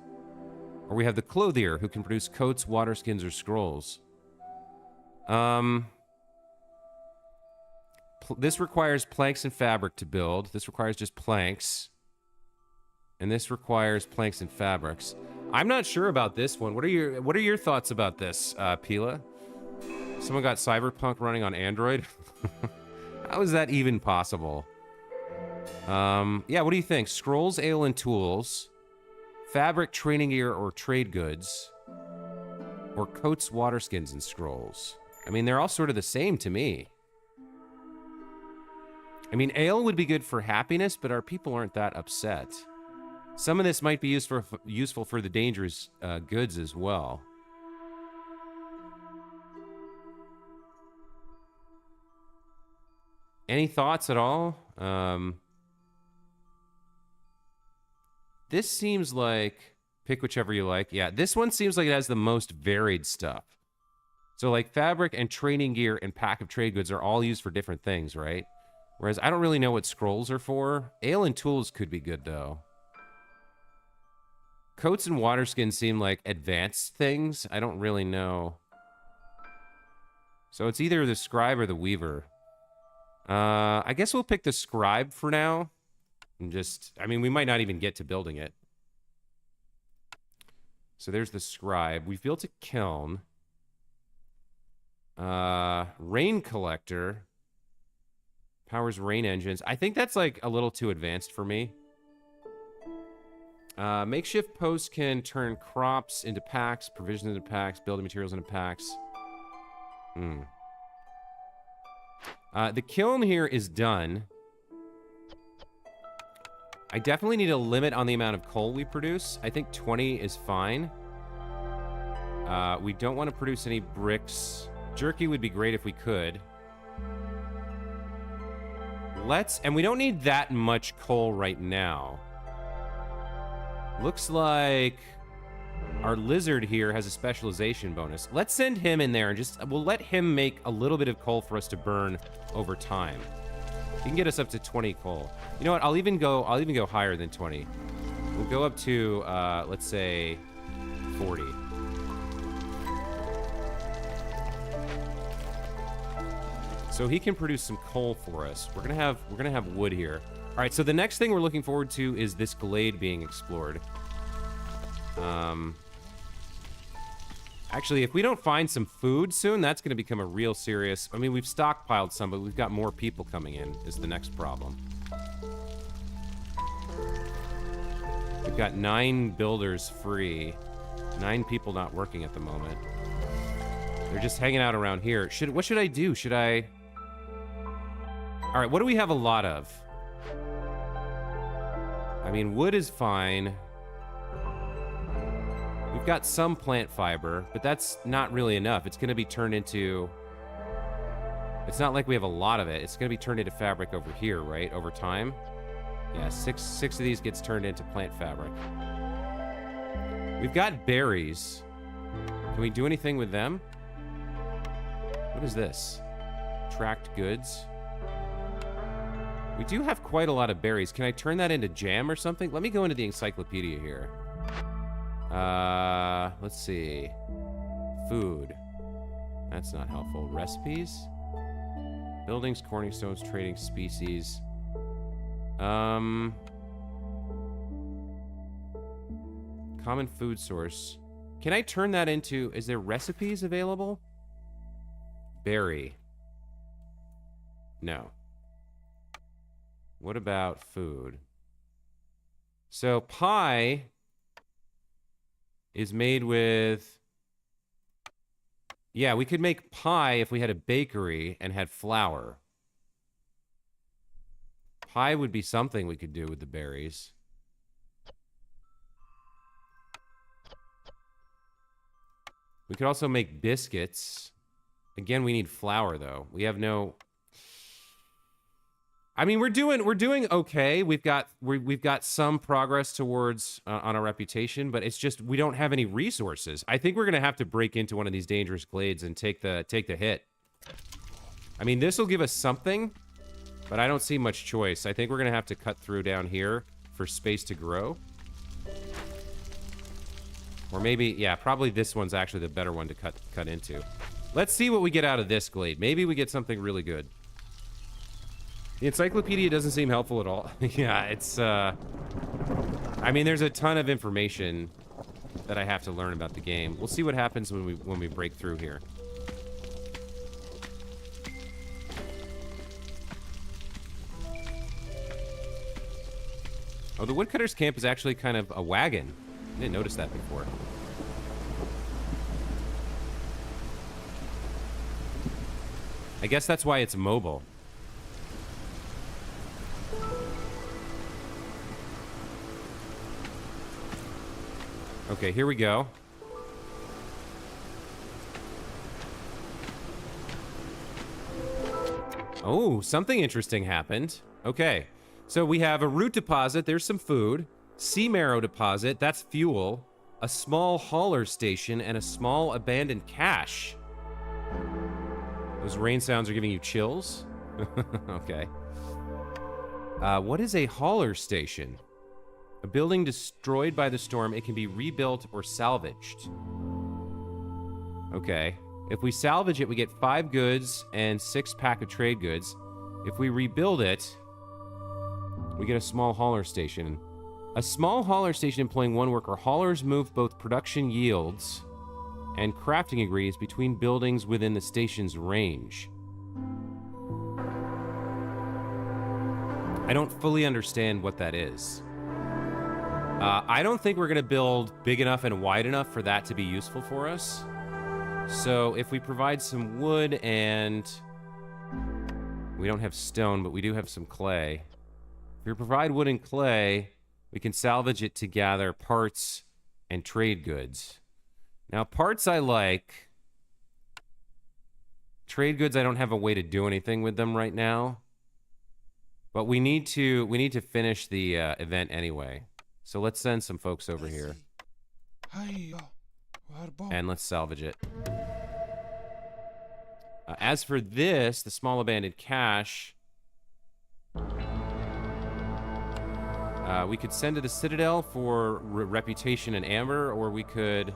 Or we have the clothier, who can produce coats, water skins, or scrolls. This requires planks and fabric to build. This requires just planks. And this requires planks and fabrics. I'm not sure about this one. What are your thoughts about this, Pila? Someone got Cyberpunk running on Android? How is that even possible? Yeah, what do you think? Scrolls, ale, and tools. Fabric, training gear, or trade goods. Or coats, water skins, and scrolls. I mean, they're all sort of the same to me. I mean, ale would be good for happiness, but our people aren't that upset. Some of this might be useful for the dangerous goods as well. Any thoughts at all? This seems like... Pick whichever you like. Yeah, this one seems like it has the most varied stuff. So like fabric and training gear and pack of trade goods are all used for different things, right? Whereas I don't really know what scrolls are for. Ale and tools could be good, though. Coats and water skins seem like advanced things. I don't really know. So it's either the scribe or the weaver. I guess we'll pick the scribe for now. And just, I mean, we might not even get to building it. So there's the scribe. We've built a kiln. Rain collector. Powers rain engines. I think that's like a little too advanced for me. Makeshift posts can turn crops into packs, provisions into packs, building materials into packs. The kiln here is done. I definitely need a limit on the amount of coal we produce. I think 20 is fine. We don't want to produce any bricks. Jerky would be great if we could. And we don't need that much coal right now. Looks like Our lizard here has a specialization bonus. Let's send him in there and we'll let him make a little bit of coal for us to burn over time. He can get us up to 20 coal. You know what? I'll even go higher than 20. We'll go up to let's say 40. So he can produce some coal for us. We're gonna have wood here. All right. So the next thing we're looking forward to is this glade being explored. Actually, if we don't find some food soon, that's going to become a real serious... I mean, we've stockpiled some, but we've got more people coming in, is the next problem. We've got 9 builders free. 9 people not working at the moment. They're just hanging out around here. What should I do? Should I... All right, what do we have a lot of? I mean, wood is fine. We've got some plant fiber, but that's not really enough. It's going to be turned into... It's not like we have a lot of it. It's going to be turned into fabric over here, right? Over time. Yeah, six of these gets turned into plant fabric. We've got berries. Can we do anything with them? What is this? Tracked goods. We do have quite a lot of berries. Can I turn that into jam or something? Let me go into the encyclopedia here. Let's see. Food. That's not helpful. Recipes? Buildings, cornerstones, trading species. Common food source. Can I turn that into... Is there recipes available? Berry. No. What about food? So pie is made with... Yeah, we could make pie if we had a bakery and had flour. Pie would be something we could do with the berries. We could also make biscuits. Again, we need flour, though. We have no... I mean, we're doing okay. We've got some progress towards on our reputation, but it's just we don't have any resources. I think we're gonna have to break into one of these dangerous glades and take the hit. I mean, this will give us something, but I don't see much choice. I think we're gonna have to cut through down here for space to grow, or maybe probably this one's actually the better one to cut into. Let's see what we get out of this glade. Maybe we get something really good. The encyclopedia doesn't seem helpful at all. Yeah, it's, I mean, there's a ton of information that I have to learn about the game. We'll see what happens when we break through here. Oh, the woodcutter's camp is actually kind of a wagon. I didn't notice that before. I guess that's why it's mobile. Okay, here we go. Oh, something interesting happened. Okay, so we have a root deposit. There's some food. Sea marrow deposit. That's fuel. A small hauler station and a small abandoned cache. Those rain sounds are giving you chills? Okay. What is a hauler station? A building destroyed by the storm. It can be rebuilt or salvaged. Okay. If we salvage it, we get 5 goods and 6 pack of trade goods. If we rebuild it, we get a small hauler station. A small hauler station employing 1 worker. Haulers move both production yields and crafting ingredients between buildings within the station's range. I don't fully understand what that is. I don't think we're going to build big enough and wide enough for that to be useful for us. So if we provide some wood and... We don't have stone, but we do have some clay. If we provide wood and clay, we can salvage it to gather parts and trade goods. Now, parts I like. Trade goods, I don't have a way to do anything with them right now. But we need to finish the event anyway. So let's send some folks over here. And let's salvage it. As for this, the small abandoned cache, we could send to the Citadel for reputation and amber, or we could...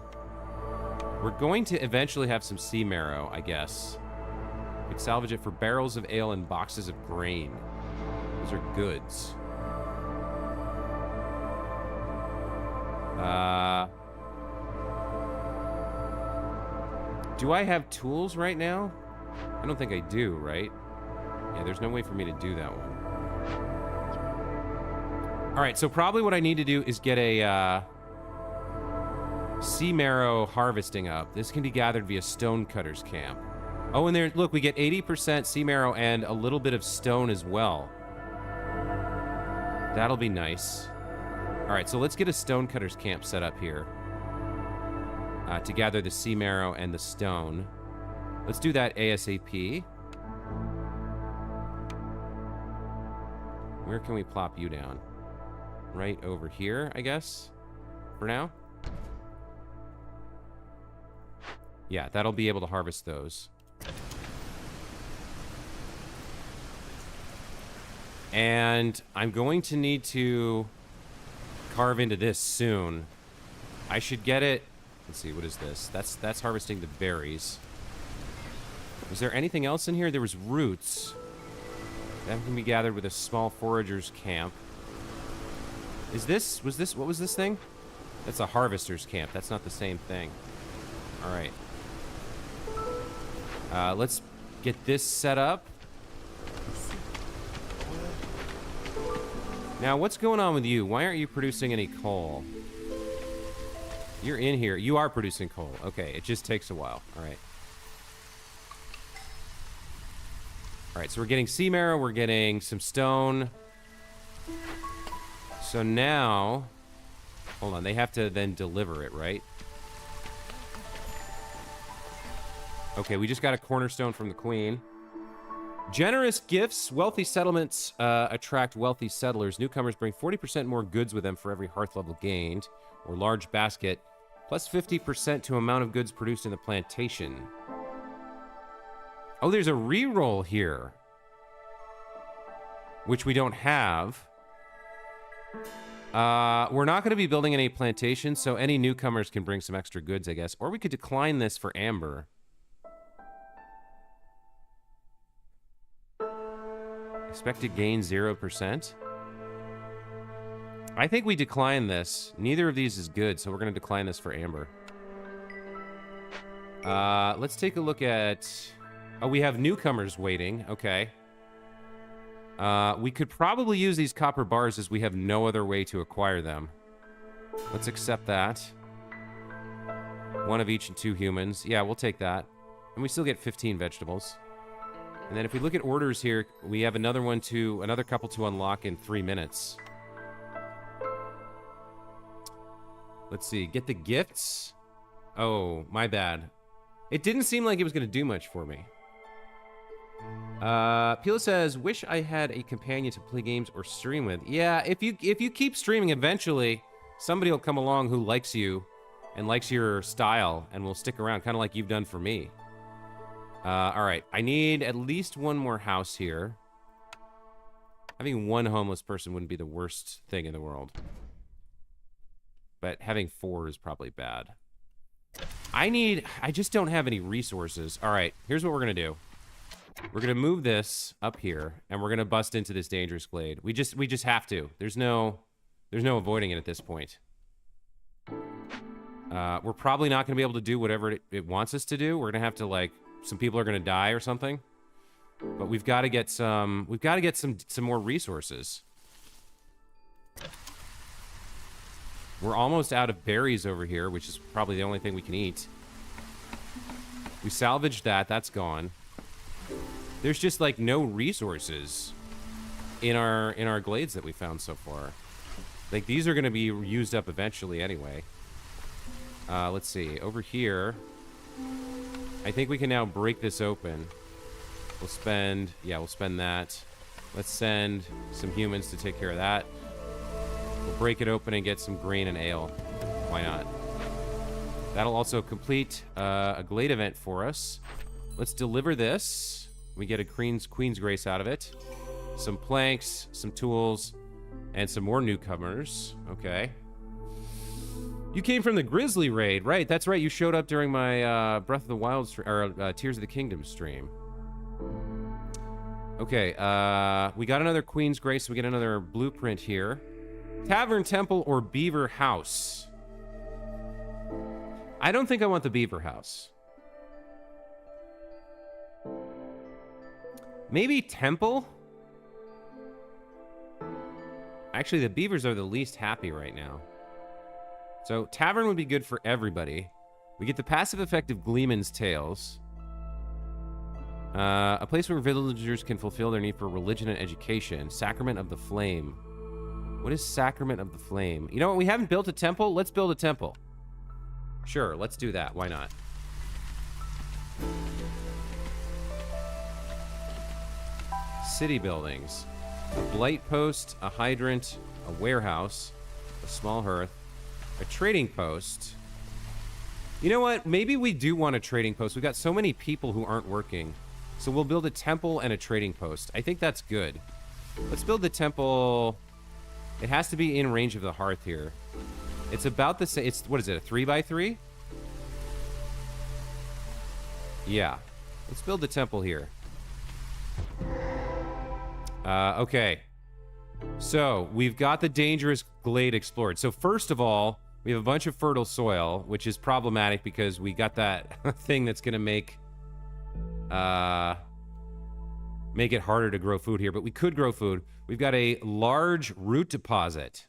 We're going to eventually have some sea marrow, I guess. We could salvage it for barrels of ale and boxes of grain. Those are goods. Do I have tools right now? I don't think I do, right? Yeah, there's no way for me to do that one. All right, so probably what I need to do is get a sea marrow harvesting up. This can be gathered via Stonecutter's Camp. Oh, and there, look, we get 80% sea marrow and a little bit of stone as well. That'll be nice. All right, so let's get a Stonecutter's Camp set up here to gather the sea marrow and the stone. Let's do that ASAP. Where can we plop you down? Right over here, I guess, for now. Yeah, that'll be able to harvest those. And I'm going to need to carve into this soon. I should get it. Let's see, what is this? That's harvesting the berries. Was there anything else in here? There was roots. That can be gathered with a small forager's camp. What was this thing? That's a harvester's camp. That's not the same thing. All right. Let's get this set up. Now, what's going on with you? Why aren't you producing any coal? You're in here. You are producing coal. Okay, it just takes a while. All right. All right, so we're getting sea marrow. We're getting some stone. So now... Hold on, they have to then deliver it, right? Okay, we just got a cornerstone from the queen. Generous gifts. Wealthy settlements attract wealthy settlers. Newcomers bring 40% more goods with them for every hearth level gained, or large basket, plus 50% to amount of goods produced in the plantation. Oh, there's a reroll here, which we don't have. We're not going to be building any plantations, so any newcomers can bring some extra goods, I guess. Or we could decline this for amber. Expected gain 0%. I think we decline this. Neither of these is good, so we're going to decline this for amber. Let's take a look at... Oh, we have newcomers waiting. Okay. We could probably use these copper bars as we have no other way to acquire them. Let's accept that. One of each and 2 humans. Yeah, we'll take that. And we still get 15 vegetables. And then if we look at orders here, we have another couple to unlock in 3 minutes. Let's see. Get the gifts. Oh, my bad. It didn't seem like it was going to do much for me. Pila says, wish I had a companion to play games or stream with. Yeah, if you keep streaming, eventually somebody will come along who likes you and likes your style and will stick around, kind of like you've done for me. All right, I need at least one more house here. Having one homeless person wouldn't be the worst thing in the world. But having 4 is probably bad. I just don't have any resources. All right, here's what we're going to do. We're going to move this up here, and we're going to bust into this dangerous glade. We just have to. There's no avoiding it at this point. We're probably not going to be able to do whatever it wants us to do. We're going to have to, like, some people are going to die or something. But we've got to get some more resources. We're almost out of berries over here, which is probably the only thing we can eat. We salvaged that. That's gone. There's just, like, no resources in our glades that we found so far. Like, these are going to be used up eventually anyway. Let's see. Over here, I think we can now break this open. We'll spend that. Let's send some humans to take care of that. We'll break it open and get some grain and ale. Why not? That'll also complete a glade event for us. Let's deliver this. We get a Queen's Grace out of it. Some planks, some tools, and some more newcomers. Okay. You came from the Grizzly raid, right? That's right. You showed up during my Breath of the Wild or Tears of the Kingdom stream. Okay, we got another Queen's Grace. So we get another blueprint here. Tavern, temple, or beaver house? I don't think I want the beaver house. Maybe temple? Actually, the beavers are the least happy right now. So, tavern would be good for everybody. We get the passive effect of Gleeman's Tales. A place where villagers can fulfill their need for religion and education. Sacrament of the Flame. What is Sacrament of the Flame? You know what? We haven't built a temple. Let's build a temple. Sure, let's do that. Why not? City buildings. A blight post, a hydrant, a warehouse, a small hearth, a trading post. You know what? Maybe we do want a trading post. We've got so many people who aren't working. So we'll build a temple and a trading post. I think that's good. Let's build the temple. It has to be in range of the hearth here. It's about the same. It's, what is it, a 3x3? Yeah. Let's build the temple here. Okay. So, we've got the dangerous glade explored. So, first of all, we have a bunch of fertile soil, which is problematic because we got that thing that's going to make it harder to grow food here. But we could grow food. We've got a large root deposit.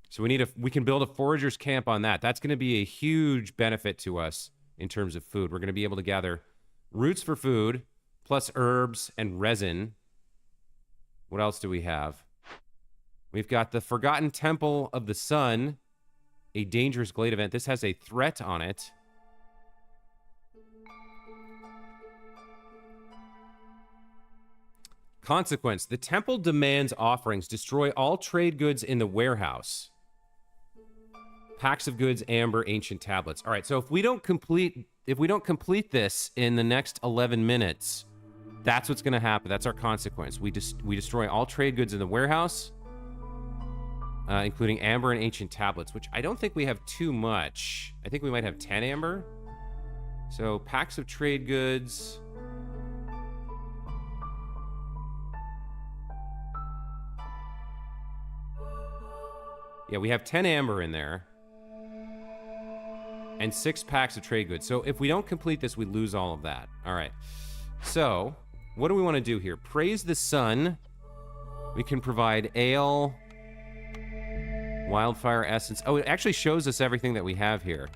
So, we can build a forager's camp on that. That's going to be a huge benefit to us in terms of food. We're going to be able to gather roots for food, plus herbs and resin. What else do we have? We've got the Forgotten Temple of the Sun, a dangerous glade event. This has a threat on it. Consequence. The temple demands offerings. Destroy all trade goods in the warehouse. Packs of goods, amber, ancient tablets. All right, so if we don't complete this in the next 11 minutes, that's what's going to happen. That's our consequence. We destroy all trade goods in the warehouse, including amber and ancient tablets, which I don't think we have too much. I think we might have 10 amber. So packs of trade goods. Yeah, we have 10 amber in there. And 6 packs of trade goods. So if we don't complete this, we lose all of that. All right. So, what do we want to do here? Praise the sun. We can provide ale, wildfire essence. Oh, it actually shows us everything that we have here.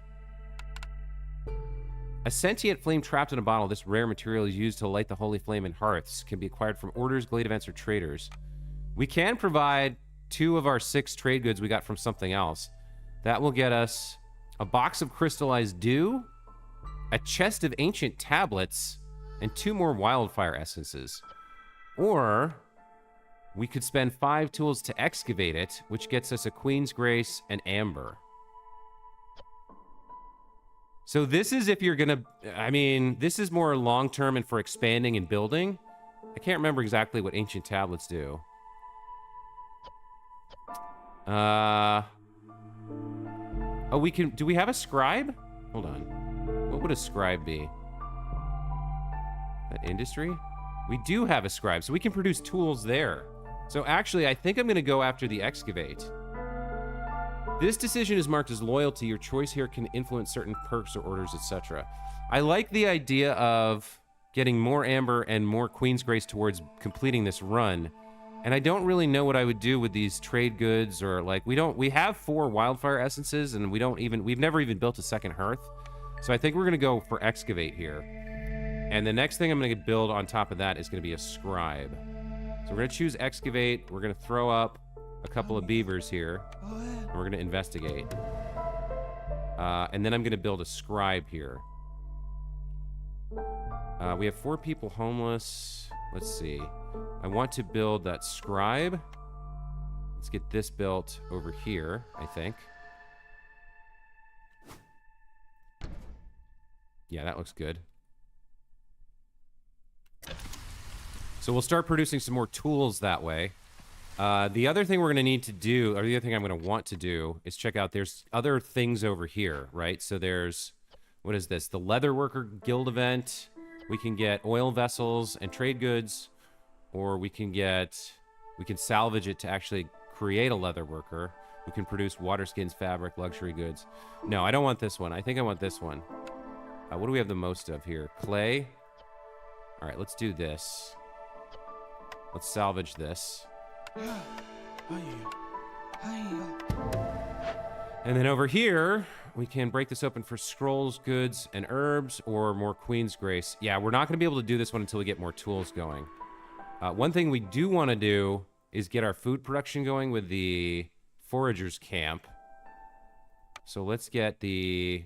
A sentient flame trapped in a bottle. This rare material is used to light the holy flame in hearths. Can be acquired from orders, glade events, or traders. We can provide 2 of our 6 trade goods we got from something else. That will get us a box of crystallized dew, a chest of ancient tablets, and 2 more wildfire essences. Or we could spend 5 tools to excavate it, which gets us a Queen's Grace and amber. So this is if you're gonna, I mean, this is more long-term and for expanding and building. I can't remember exactly what ancient tablets do. Oh, we can, do we have a scribe? Hold on. What would a scribe be? That industry? We do have a scribe, so we can produce tools there. So actually, I think I'm going to go after the excavate. This decision is marked as loyalty. Your choice here can influence certain perks or orders, etc. I like the idea of getting more amber and more Queen's Grace towards completing this run. And I don't really know what I would do with these trade goods, or like, we have 4 wildfire essences, and we've never even built a second hearth. So I think we're going to go for excavate here. And the next thing I'm going to build on top of that is going to be a scribe. So we're going to choose excavate. We're going to throw up a couple of beavers here, and we're going to investigate. And then I'm going to build a scribe here. We have 4 people homeless. Let's see. I want to build that scribe. Let's get this built over here, I think. Yeah, that looks good. So we'll start producing some more tools that way. The other thing we're going to need to do, or the other thing I'm going to want to do, is check out, there's other things over here, right? So there's, what is this? The Leather Worker Guild event. We can get oil vessels and trade goods, or we can salvage it to actually create a leather worker who can produce water skins, fabric, luxury goods. No, I don't want this one. I think I want this one. What do we have the most of here? Clay. All right, let's do this. Let's salvage this. And then over here, we can break this open for scrolls, goods, and herbs, or more Queen's Grace. Yeah, we're not going to be able to do this one until we get more tools going. One thing we do want to do is get our food production going with the foragers camp. So let's get the...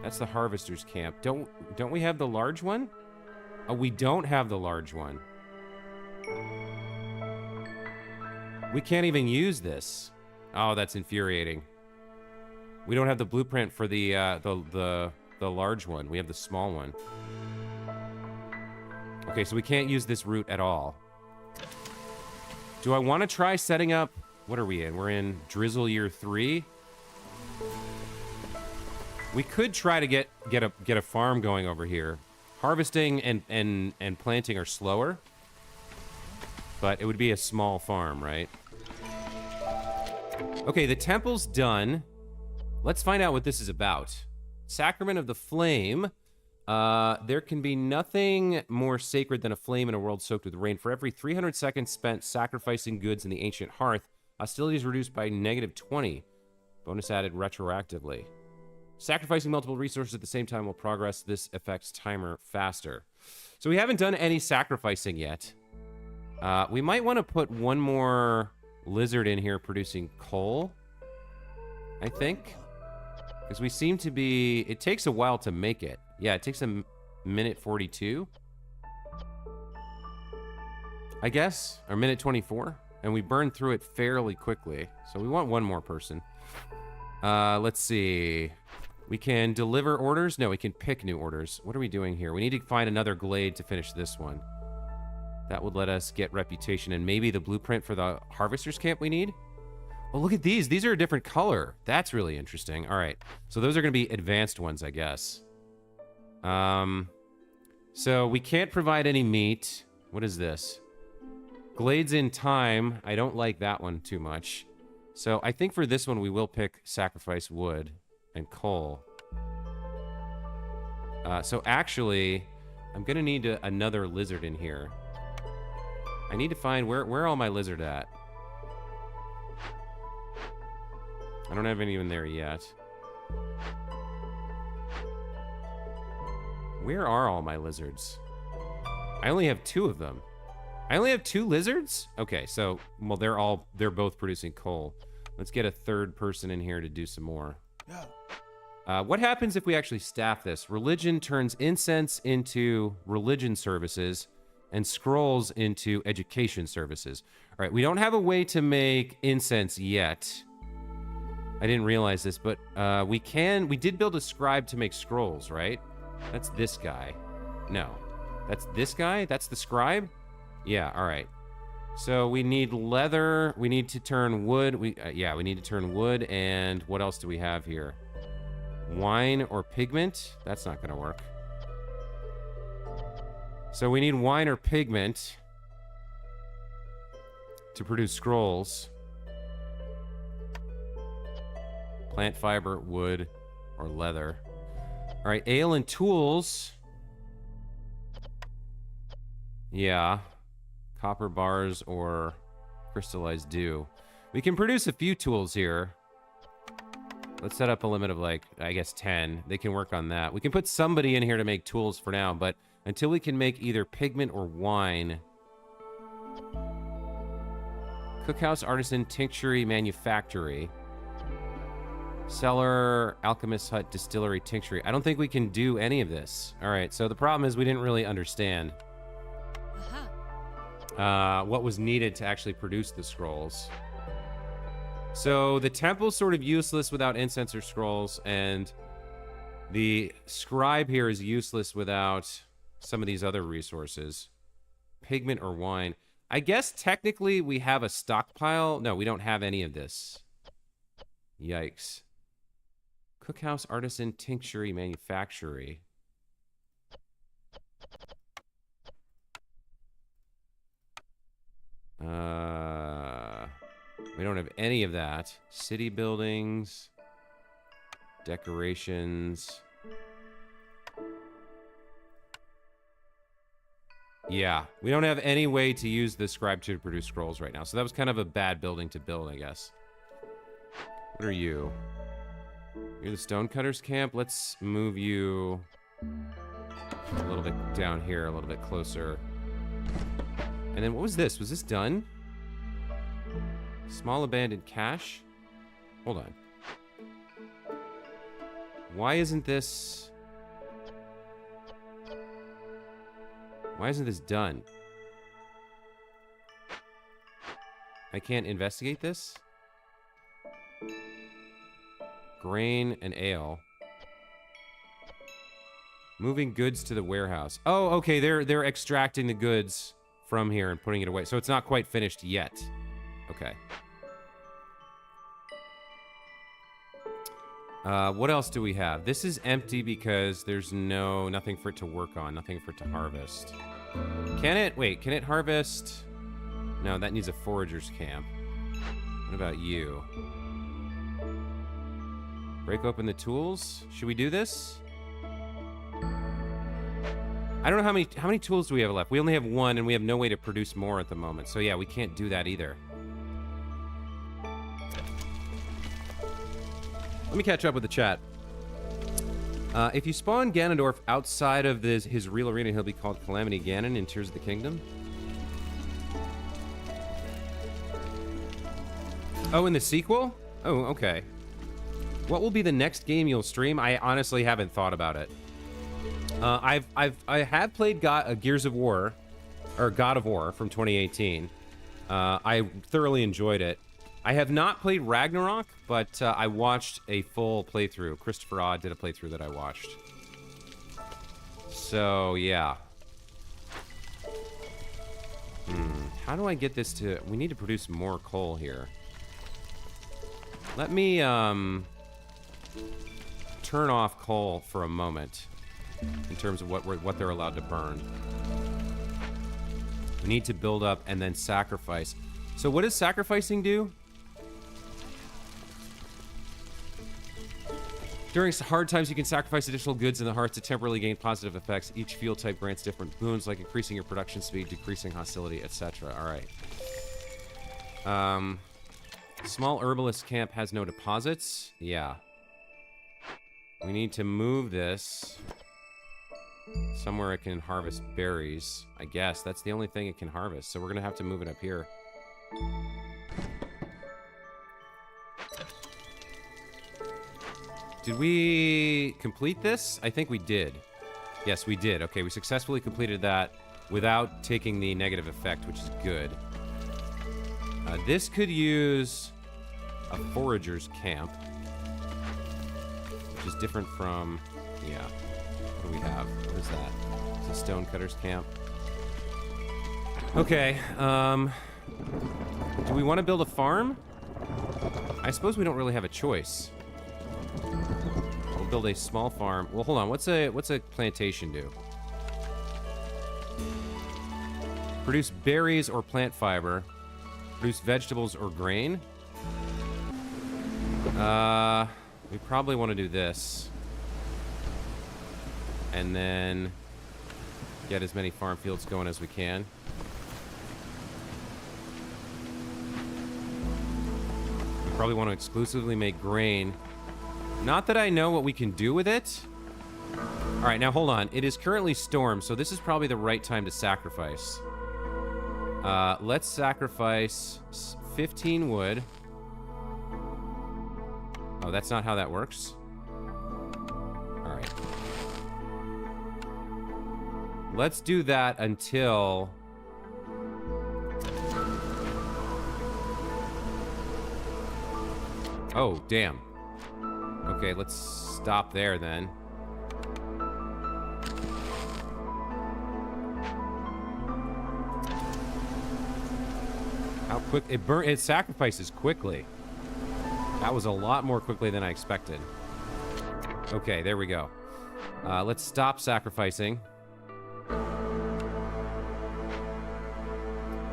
That's the harvesters camp. Don't we have the large one? Oh, we don't have the large one. We can't even use this. Oh, that's infuriating. We don't have the blueprint for the large one. We have the small one. Okay, so we can't use this route at all. Do I want to try setting up... What are we in? We're in Drizzle Year 3. We could try to get a farm going over here. Harvesting and planting are slower, but it would be a small farm, right? Okay, the temple's done. Let's find out what this is about. Sacrament of the Flame. There can be nothing more sacred than a flame in a world soaked with rain. For every 300 seconds spent sacrificing goods in the ancient hearth, hostility is reduced by -20. Bonus added retroactively. Sacrificing multiple resources at the same time will progress. This affects timer faster. So we haven't done any sacrificing yet. We might want to put one more lizard in here producing coal, I think. Because we seem to be... It takes a while to make it. Yeah, it takes a minute 42. I guess. Or minute 24. And we burn through it fairly quickly. So we want one more person. Let's see... We can deliver orders? No, we can pick new orders. What are we doing here? We need to find another glade to finish this one. That would let us get reputation and maybe the blueprint for the harvester's camp we need. Oh, look at these. These are a different color. That's really interesting. All right. So those are going to be advanced ones, I guess. So we can't provide any meat. What is this? Glades in time. I don't like that one too much. So I think for this one, we will pick sacrifice wood and coal. So actually, I'm gonna need another lizard in here. I need to find where all my lizard at. I don't have any in there yet. Where are all my lizards? I only have 2 of them. I only have 2 lizards? Okay, so well they're both producing coal. Let's get a third person in here to do some more. Yeah. What happens if we actually staff this? Religion turns incense into religion services and scrolls into education services. All right, we don't have a way to make incense yet. I didn't realize this, but we did build a scribe to make scrolls, right? That's this guy. No, that's this guy? That's the scribe? Yeah, all right. So we need leather. We need to turn wood. We need to turn wood. And what else do we have here? Wine or pigment? That's not going to work. So we need wine or pigment to produce scrolls. Plant fiber, wood, or leather. All right, ale and tools. Yeah. Copper bars or crystallized dew. We can produce a few tools here. Let's set up a limit of, like, I guess 10. They can work on that. We can put somebody in here to make tools for now, but until we can make either pigment or wine. Cookhouse, artisan, tinctury, manufactory. Cellar, alchemist hut, distillery, tinctury. I don't think we can do any of this. All right, so the problem is we didn't really understand what was needed to actually produce the scrolls. So the temple's sort of useless without incense or scrolls, and the scribe here is useless without some of these other resources. Pigment or wine. I guess technically we have a stockpile. No, we don't have any of this. Yikes. Cookhouse, artisan, tinctury, manufacturing. We don't have any of that. City buildings. Decorations. Yeah, we don't have any way to use the scribe to produce scrolls right now. So that was kind of a bad building to build, I guess. What are you? You're the stonecutters camp. Let's move you a little bit down here, a little bit closer. And then what was this? Was this done? Small abandoned cache? Hold on. Why isn't this... Why isn't this done? I can't investigate this? Grain and ale. Moving goods to the warehouse. Oh, okay, they're extracting the goods from here and putting it away. So it's not quite finished yet. Okay. What else do we have? This is empty because there's nothing for it to work on, nothing for it to harvest. Can it harvest? No, that needs a forager's camp. What about you? Break open the tools? Should we do this? I don't know how many tools do we have left. We only have one, and we have no way to produce more at the moment. So yeah, we can't do that either. Let me catch up with the chat. If you spawn Ganondorf outside of his real arena, he'll be called Calamity Ganon in Tears of the Kingdom. Oh, in the sequel? Oh, okay. What will be the next game you'll stream? I honestly haven't thought about it. I have played Gears of War, or God of War from 2018. I thoroughly enjoyed it. I have not played Ragnarok, but I watched a full playthrough. Christopher Odd did a playthrough that I watched. So, yeah. How do I get this to... We need to produce more coal here. Let me, turn off coal for a moment in terms of what they're allowed to burn. We need to build up and then sacrifice. So what does sacrificing do? During hard times, you can sacrifice additional goods in the hearts to temporarily gain positive effects. Each fuel type grants different boons, like increasing your production speed, decreasing hostility, etc. All right. Small herbalist camp has no deposits. Yeah. We need to move this somewhere it can harvest berries. I guess that's the only thing it can harvest. So we're gonna have to move it up here. Did we complete this? I think we did. Yes, we did. Okay, we successfully completed that without taking the negative effect, which is good. This could use a forager's camp, which is different from... Yeah. What do we have? What is that? It's a stonecutter's camp. Okay, do we want to build a farm? I suppose we don't really have a choice. We'll build a small farm. Well, hold on. What's a plantation do? Produce berries or plant fiber. Produce vegetables or grain. We probably want to do this. And then get as many farm fields going as we can. We probably want to exclusively make grain. Not that I know what we can do with it. All right, now hold on. It is currently storm, so this is probably the right time to sacrifice. Let's sacrifice 15 wood. Oh, that's not how that works. All right. Let's do that until... Oh, damn. Okay, let's stop there then. How quick it sacrifices quickly. That was a lot more quickly than I expected. Okay, there we go. Let's stop sacrificing.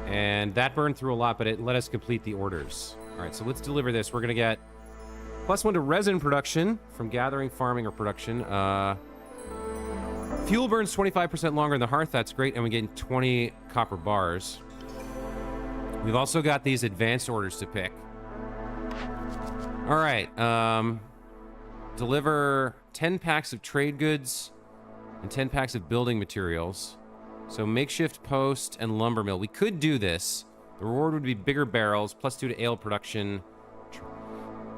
And that burned through a lot, but it let us complete the orders. All right, so let's deliver this. We're going to get +1 to resin production from gathering, farming, or production. Fuel burns 25% longer in the hearth. That's great. And we get 20 copper bars. We've also got these advanced orders to pick. All right. Deliver 10 packs of trade goods and 10 packs of building materials. So makeshift post and lumber mill. We could do this. The reward would be bigger barrels, +2 to ale production,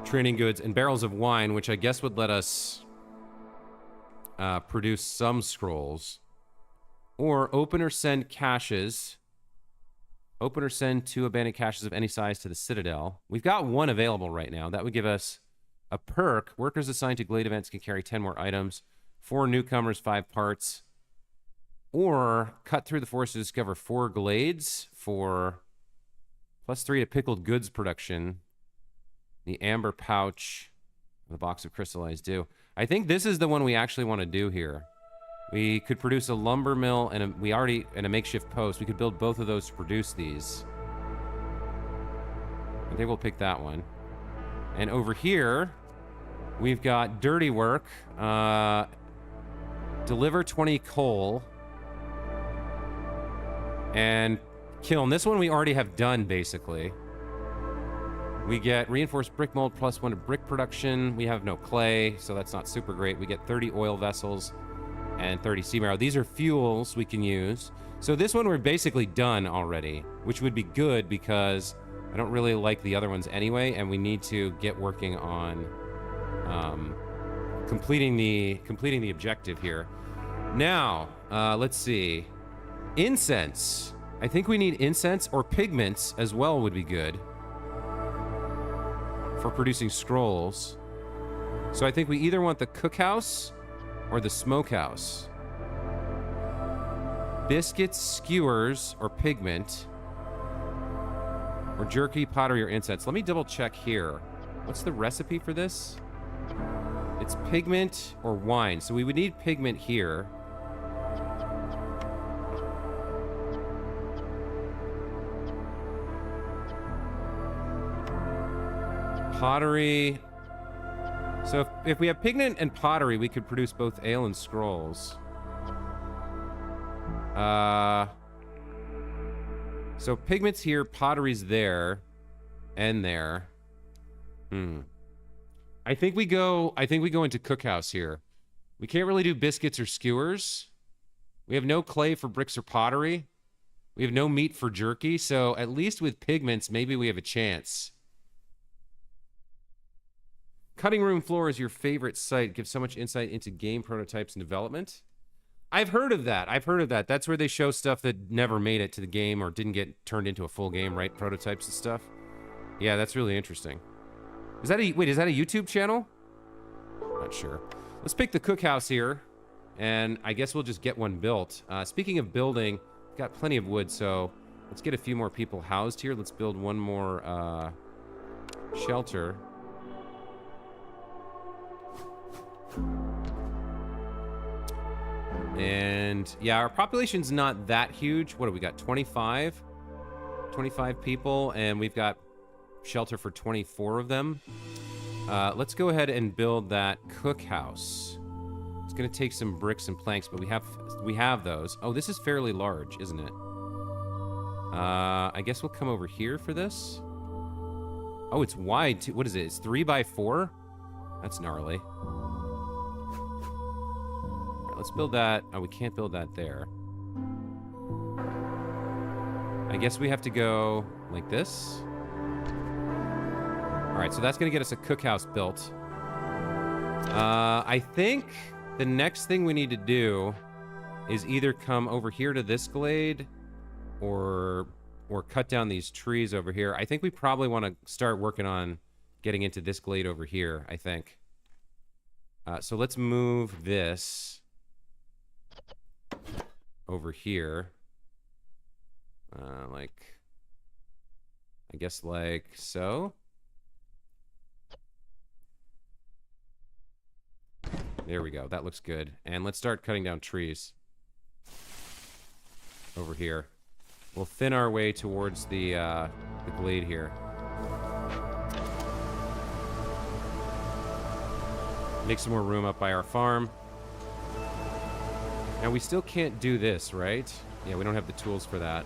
training goods, and barrels of wine, which I guess would let us produce some scrolls. Or open or send caches. Open or send 2 abandoned caches of any size to the Citadel. We've got 1 available right now. That would give us a perk. Workers assigned to Glade events can carry 10 more items. 4 newcomers, 5 parts. Or cut through the forest to discover 4 glades for +3 to pickled goods production. The amber pouch, the box of crystallized dew. I think this is the one we actually want to do here. We could produce a lumber mill and a makeshift post. We could build both of those to produce these. I think we'll pick that one. And over here, we've got dirty work. Deliver 20 coal. And kiln. This one we already have done, basically. We get reinforced brick mold +1 to brick production. We have no clay, so that's not super great. We get 30 oil vessels and 30 sea marrow. These are fuels we can use. So this one we're basically done already, which would be good because I don't really like the other ones anyway, and we need to get working on completing the objective here. Now, let's see. Incense. I think we need incense or pigments as well would be good for producing scrolls. So I think we either want the cookhouse or the smokehouse. Biscuits, skewers, or pigment. Or jerky, pottery, or incense. Let me double check here. What's the recipe for this? It's pigment or wine. So we would need pigment here. Pottery. So if we have pigment and pottery, we could produce both ale and scrolls. So pigment's here, pottery's there, and there. I think we go into cookhouse here. We can't really do biscuits or skewers. We have no clay for bricks or pottery. We have no meat for jerky, so at least with pigments, maybe we have a chance. Cutting room floor is your favorite site. Gives so much insight into game prototypes and development. I've heard of that. That's where they show stuff that never made it to the game or didn't get turned into a full game, right? Prototypes and stuff. Yeah, that's really interesting. Is that a YouTube channel? Not sure. Let's pick the cookhouse here, and I guess we'll just get one built. Speaking of building, we've got plenty of wood, so let's get a few more people housed here. Let's build one more shelter. And yeah, our population's not that huge. What do we got? 25 people, and we've got shelter for 24 of them. Let's go ahead and build that cookhouse. It's gonna take some bricks and planks, but we have those. Oh, this is fairly large, isn't it? I guess we'll come over here for this. Oh, it's wide too. What is it? It's 3 by 4. That's gnarly. Let's build that. Oh, we can't build that there. I guess we have to go like this. All right, so that's going to get us a cookhouse built. I think the next thing we need to do is either come over here to this glade or cut down these trees over here. I think we probably want to start working on getting into this glade over here, I think. So let's move this over here. Like, I guess like so. There we go. That looks good. And let's start cutting down trees over here. We'll thin our way towards the glade here. Make some more room up by our farm. Now, we still can't do this, right? Yeah, we don't have the tools for that.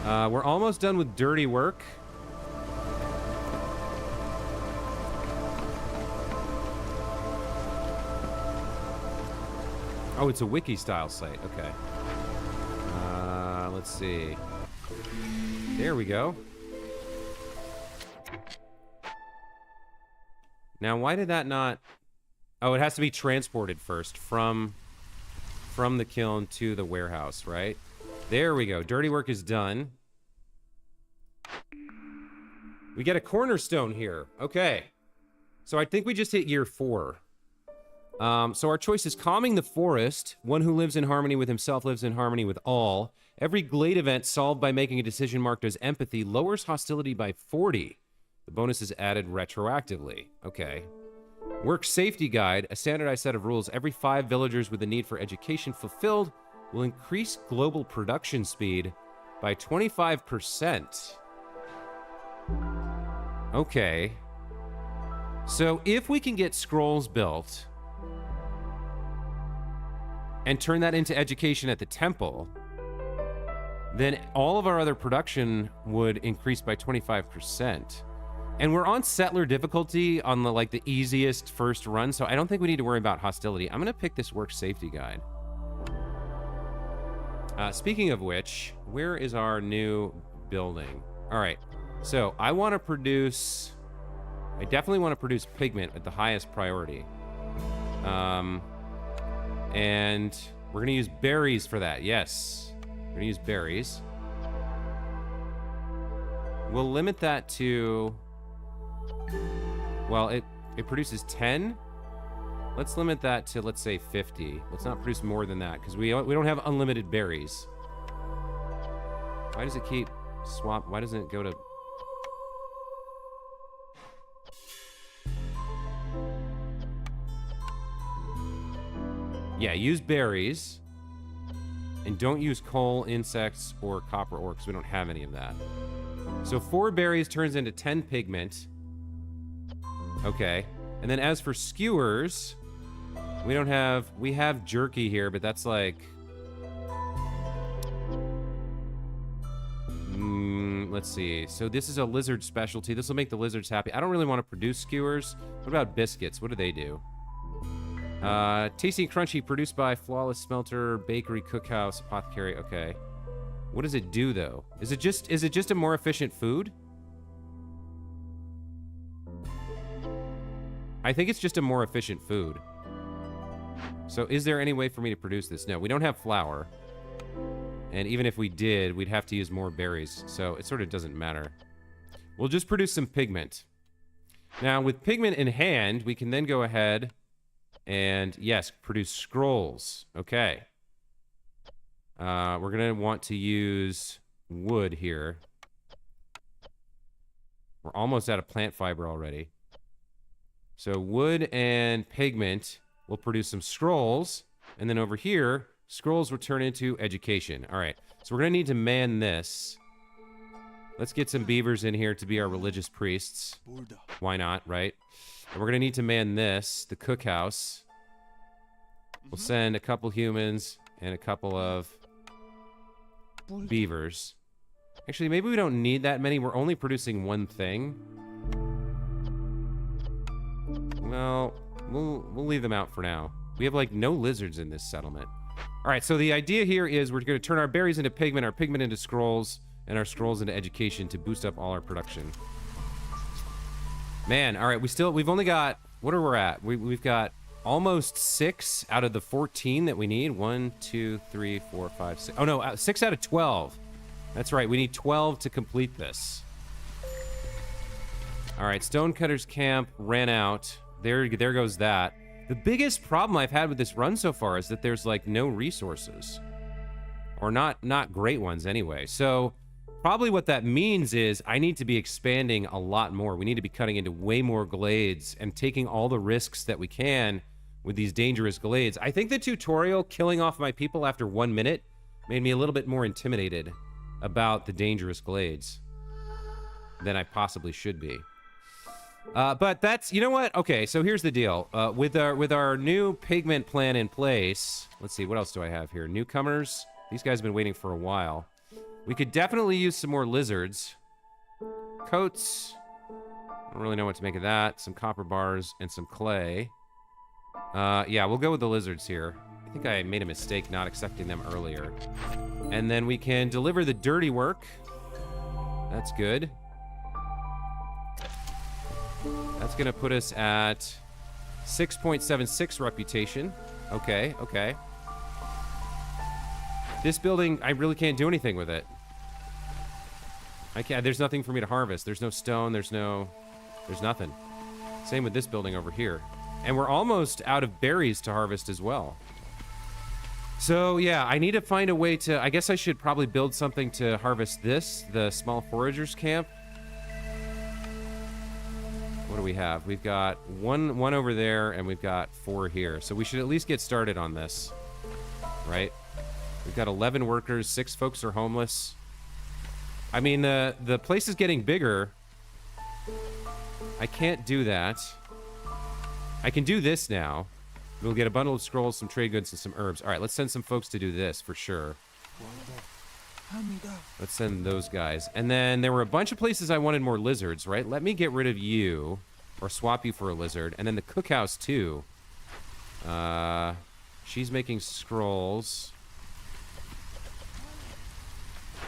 We're almost done with dirty work. Oh, it's a wiki-style site. Okay. Let's see. There we go. Now, why did that not... Oh, it has to be transported first from the kiln to the warehouse, right? There we go. Dirty work is done. We get a cornerstone here. Okay. So I think we just hit year 4. So our choice is calming the forest. One who lives in harmony with himself lives in harmony with all. Every glade event solved by making a decision marked as empathy lowers hostility by 40. The bonus is added retroactively. Okay. Work safety guide, a standardized set of rules. Every 5 villagers with the need for education fulfilled will increase global production speed by 25%. Okay. So if we can get scrolls built and turn that into education at the temple, then all of our other production would increase by 25%. And we're on settler difficulty on the easiest first run, so I don't think we need to worry about hostility. I'm gonna pick this work safety guide. Speaking of which, where is our new building? All right, so I definitely want to produce pigment at the highest priority. And we're gonna use berries for that, yes. We're gonna use berries. We'll limit that to... Well, it produces 10. Let's limit that to, let's say, 50. Let's not produce more than that, because we don't have unlimited berries. Why does it keep swap? Why doesn't it go to... Yeah, use berries. And don't use coal, insects, or copper ore, because we don't have any of that. So 4 berries turns into 10 pigment. Okay. And then as for skewers, we have jerky here, but that's like... let's see. So this is a lizard specialty. This will make the lizards happy. I don't really want to produce skewers. What about biscuits? What do they do? Tasty and crunchy, produced by Flawless Smelter, Bakery, Cookhouse, Apothecary. Okay. What does it do, though? Is it just a more efficient food? I think it's just a more efficient food. So is there any way for me to produce this? No, we don't have flour. And even if we did, we'd have to use more berries. So it sort of doesn't matter. We'll just produce some pigment. Now, with pigment in hand, we can then go ahead and, yes, produce scrolls. Okay. We're going to want to use wood here. We're almost out of plant fiber already. So wood and pigment will produce some scrolls. And then over here, scrolls will turn into education. All right. So we're going to need to man this. Let's get some beavers in here to be our religious priests. Why not, right? And we're going to need to man this, the cookhouse. We'll send a couple humans and a couple of beavers. Actually, maybe we don't need that many. We're only producing one thing. Well, we'll leave them out for now. We have, like, no lizards in this settlement. All right, so the idea here is we're going to turn our berries into pigment, our pigment into scrolls, and our scrolls into education to boost up all our production. Man, all right, we've only got, what are we at? We've got almost 6 out of the 14 that we need. 1, 2, 3, 4, 5, 6. Oh, no, 6 out of 12. That's right, we need 12 to complete this. All right, Stonecutter's camp ran out. There goes that. The biggest problem I've had with this run so far is that there's like no resources. Or not great ones anyway. So probably what that means is I need to be expanding a lot more. We need to be cutting into way more glades and taking all the risks that we can with these dangerous glades. I think the tutorial, killing off my people after 1 minute, made me a little bit more intimidated about the dangerous glades than I possibly should be. But that's, you know what? Okay, so here's the deal. With our new pigment plan in place, let's see, what else do I have here? Newcomers. These guys have been waiting for a while. We could definitely use some more lizards. Coats. I don't really know what to make of that. Some copper bars and some clay. Yeah, we'll go with the lizards here. I think I made a mistake not accepting them earlier. And then we can deliver the dirty work. That's good. That's going to put us at 6.76 reputation. Okay, okay. This building, I really can't do anything with it. I can't, there's nothing for me to harvest. There's no stone, there's nothing. Same with this building over here. And we're almost out of berries to harvest as well. So yeah, I need to find a way to, I guess I should probably build something to harvest this, the small foragers camp. What do we have? We've got one over there and we've got 4 here. So we should at least get started on this, right? We've got 11 workers, 6 folks are homeless. I mean, the place is getting bigger. I can't do that. I can do this now. We'll get a bundle of scrolls, some trade goods, and some herbs. All right, let's send some folks to do this for sure. Let's send those guys. And then there were a bunch of places I wanted more lizards, right? Let me get rid of you, or swap you for a lizard. And then the cookhouse, too. She's making scrolls.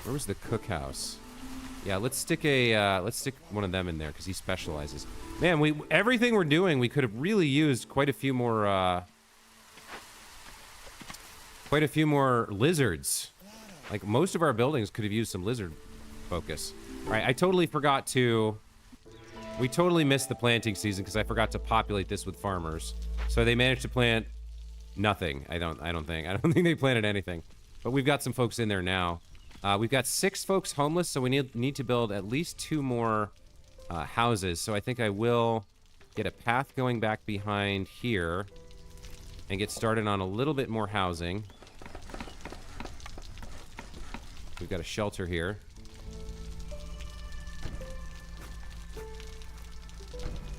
Where was the cookhouse? Yeah, let's stick one of them in there because he specializes. Man, everything we're doing, we could have really used quite a few more lizards. Like most of our buildings could have used some lizard focus. All right, I totally forgot to. We totally missed the planting season because I forgot to populate this with farmers. So they managed to plant nothing. I don't think they planted anything. But we've got some folks in there now. We've got 6 folks homeless, so we need to build at least 2 more houses. So I think I will get a path going back behind here and get started on a little bit more housing. We've got a shelter here.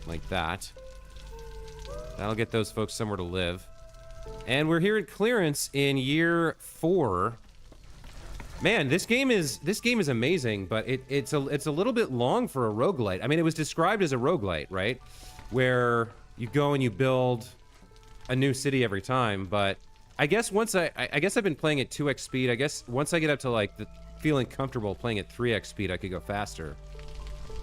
Like that. That'll get those folks somewhere to live. And we're here at clearance in year 4. Man, this game is amazing, but it's a little bit long for a roguelite. I mean, it was described as a roguelite, right? Where you go and you build a new city every time, but I guess I guess I've been playing at 2x speed. I guess once I get up to like feeling comfortable playing at 3x speed, I could go faster.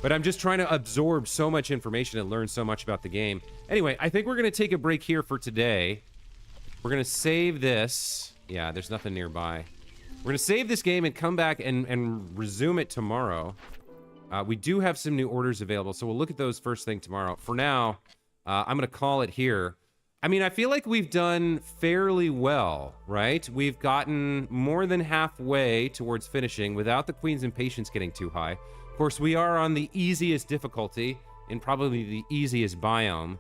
But I'm just trying to absorb so much information and learn so much about the game. Anyway, I think we're going to take a break here for today. We're going to save this. Yeah, there's nothing nearby. We're going to save this game and come back and resume it tomorrow. We do have some new orders available, so we'll look at those first thing tomorrow. For now, I'm going to call it here. I mean, I feel like we've done fairly well, right? We've gotten more than halfway towards finishing without the Queen's Impatience getting too high. Of course, we are on the easiest difficulty in probably the easiest biome.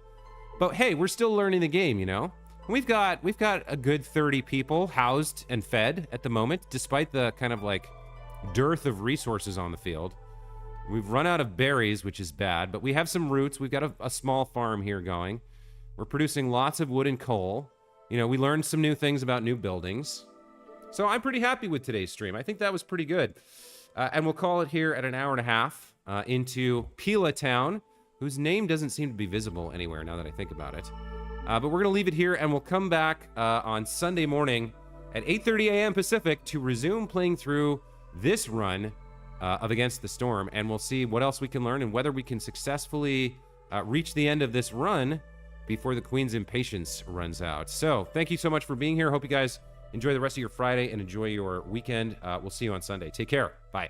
But hey, we're still learning the game, you know? We've got a good 30 people housed and fed at the moment, despite the kind of like dearth of resources on the field. We've run out of berries, which is bad, but we have some roots. We've got a small farm here going. We're producing lots of wood and coal. You know, we learned some new things about new buildings. So I'm pretty happy with today's stream. I think that was pretty good. And we'll call it here at an hour and a half into Pilatown, whose name doesn't seem to be visible anywhere now that I think about it. But we're going to leave it here, and we'll come back on Sunday morning at 8:30 a.m. Pacific to resume playing through this run of Against the Storm, and we'll see what else we can learn and whether we can successfully reach the end of this run before the Queen's Impatience runs out. So, thank you so much for being here. Hope you guys enjoy the rest of your Friday and enjoy your weekend. We'll see you on Sunday. Take care. Bye.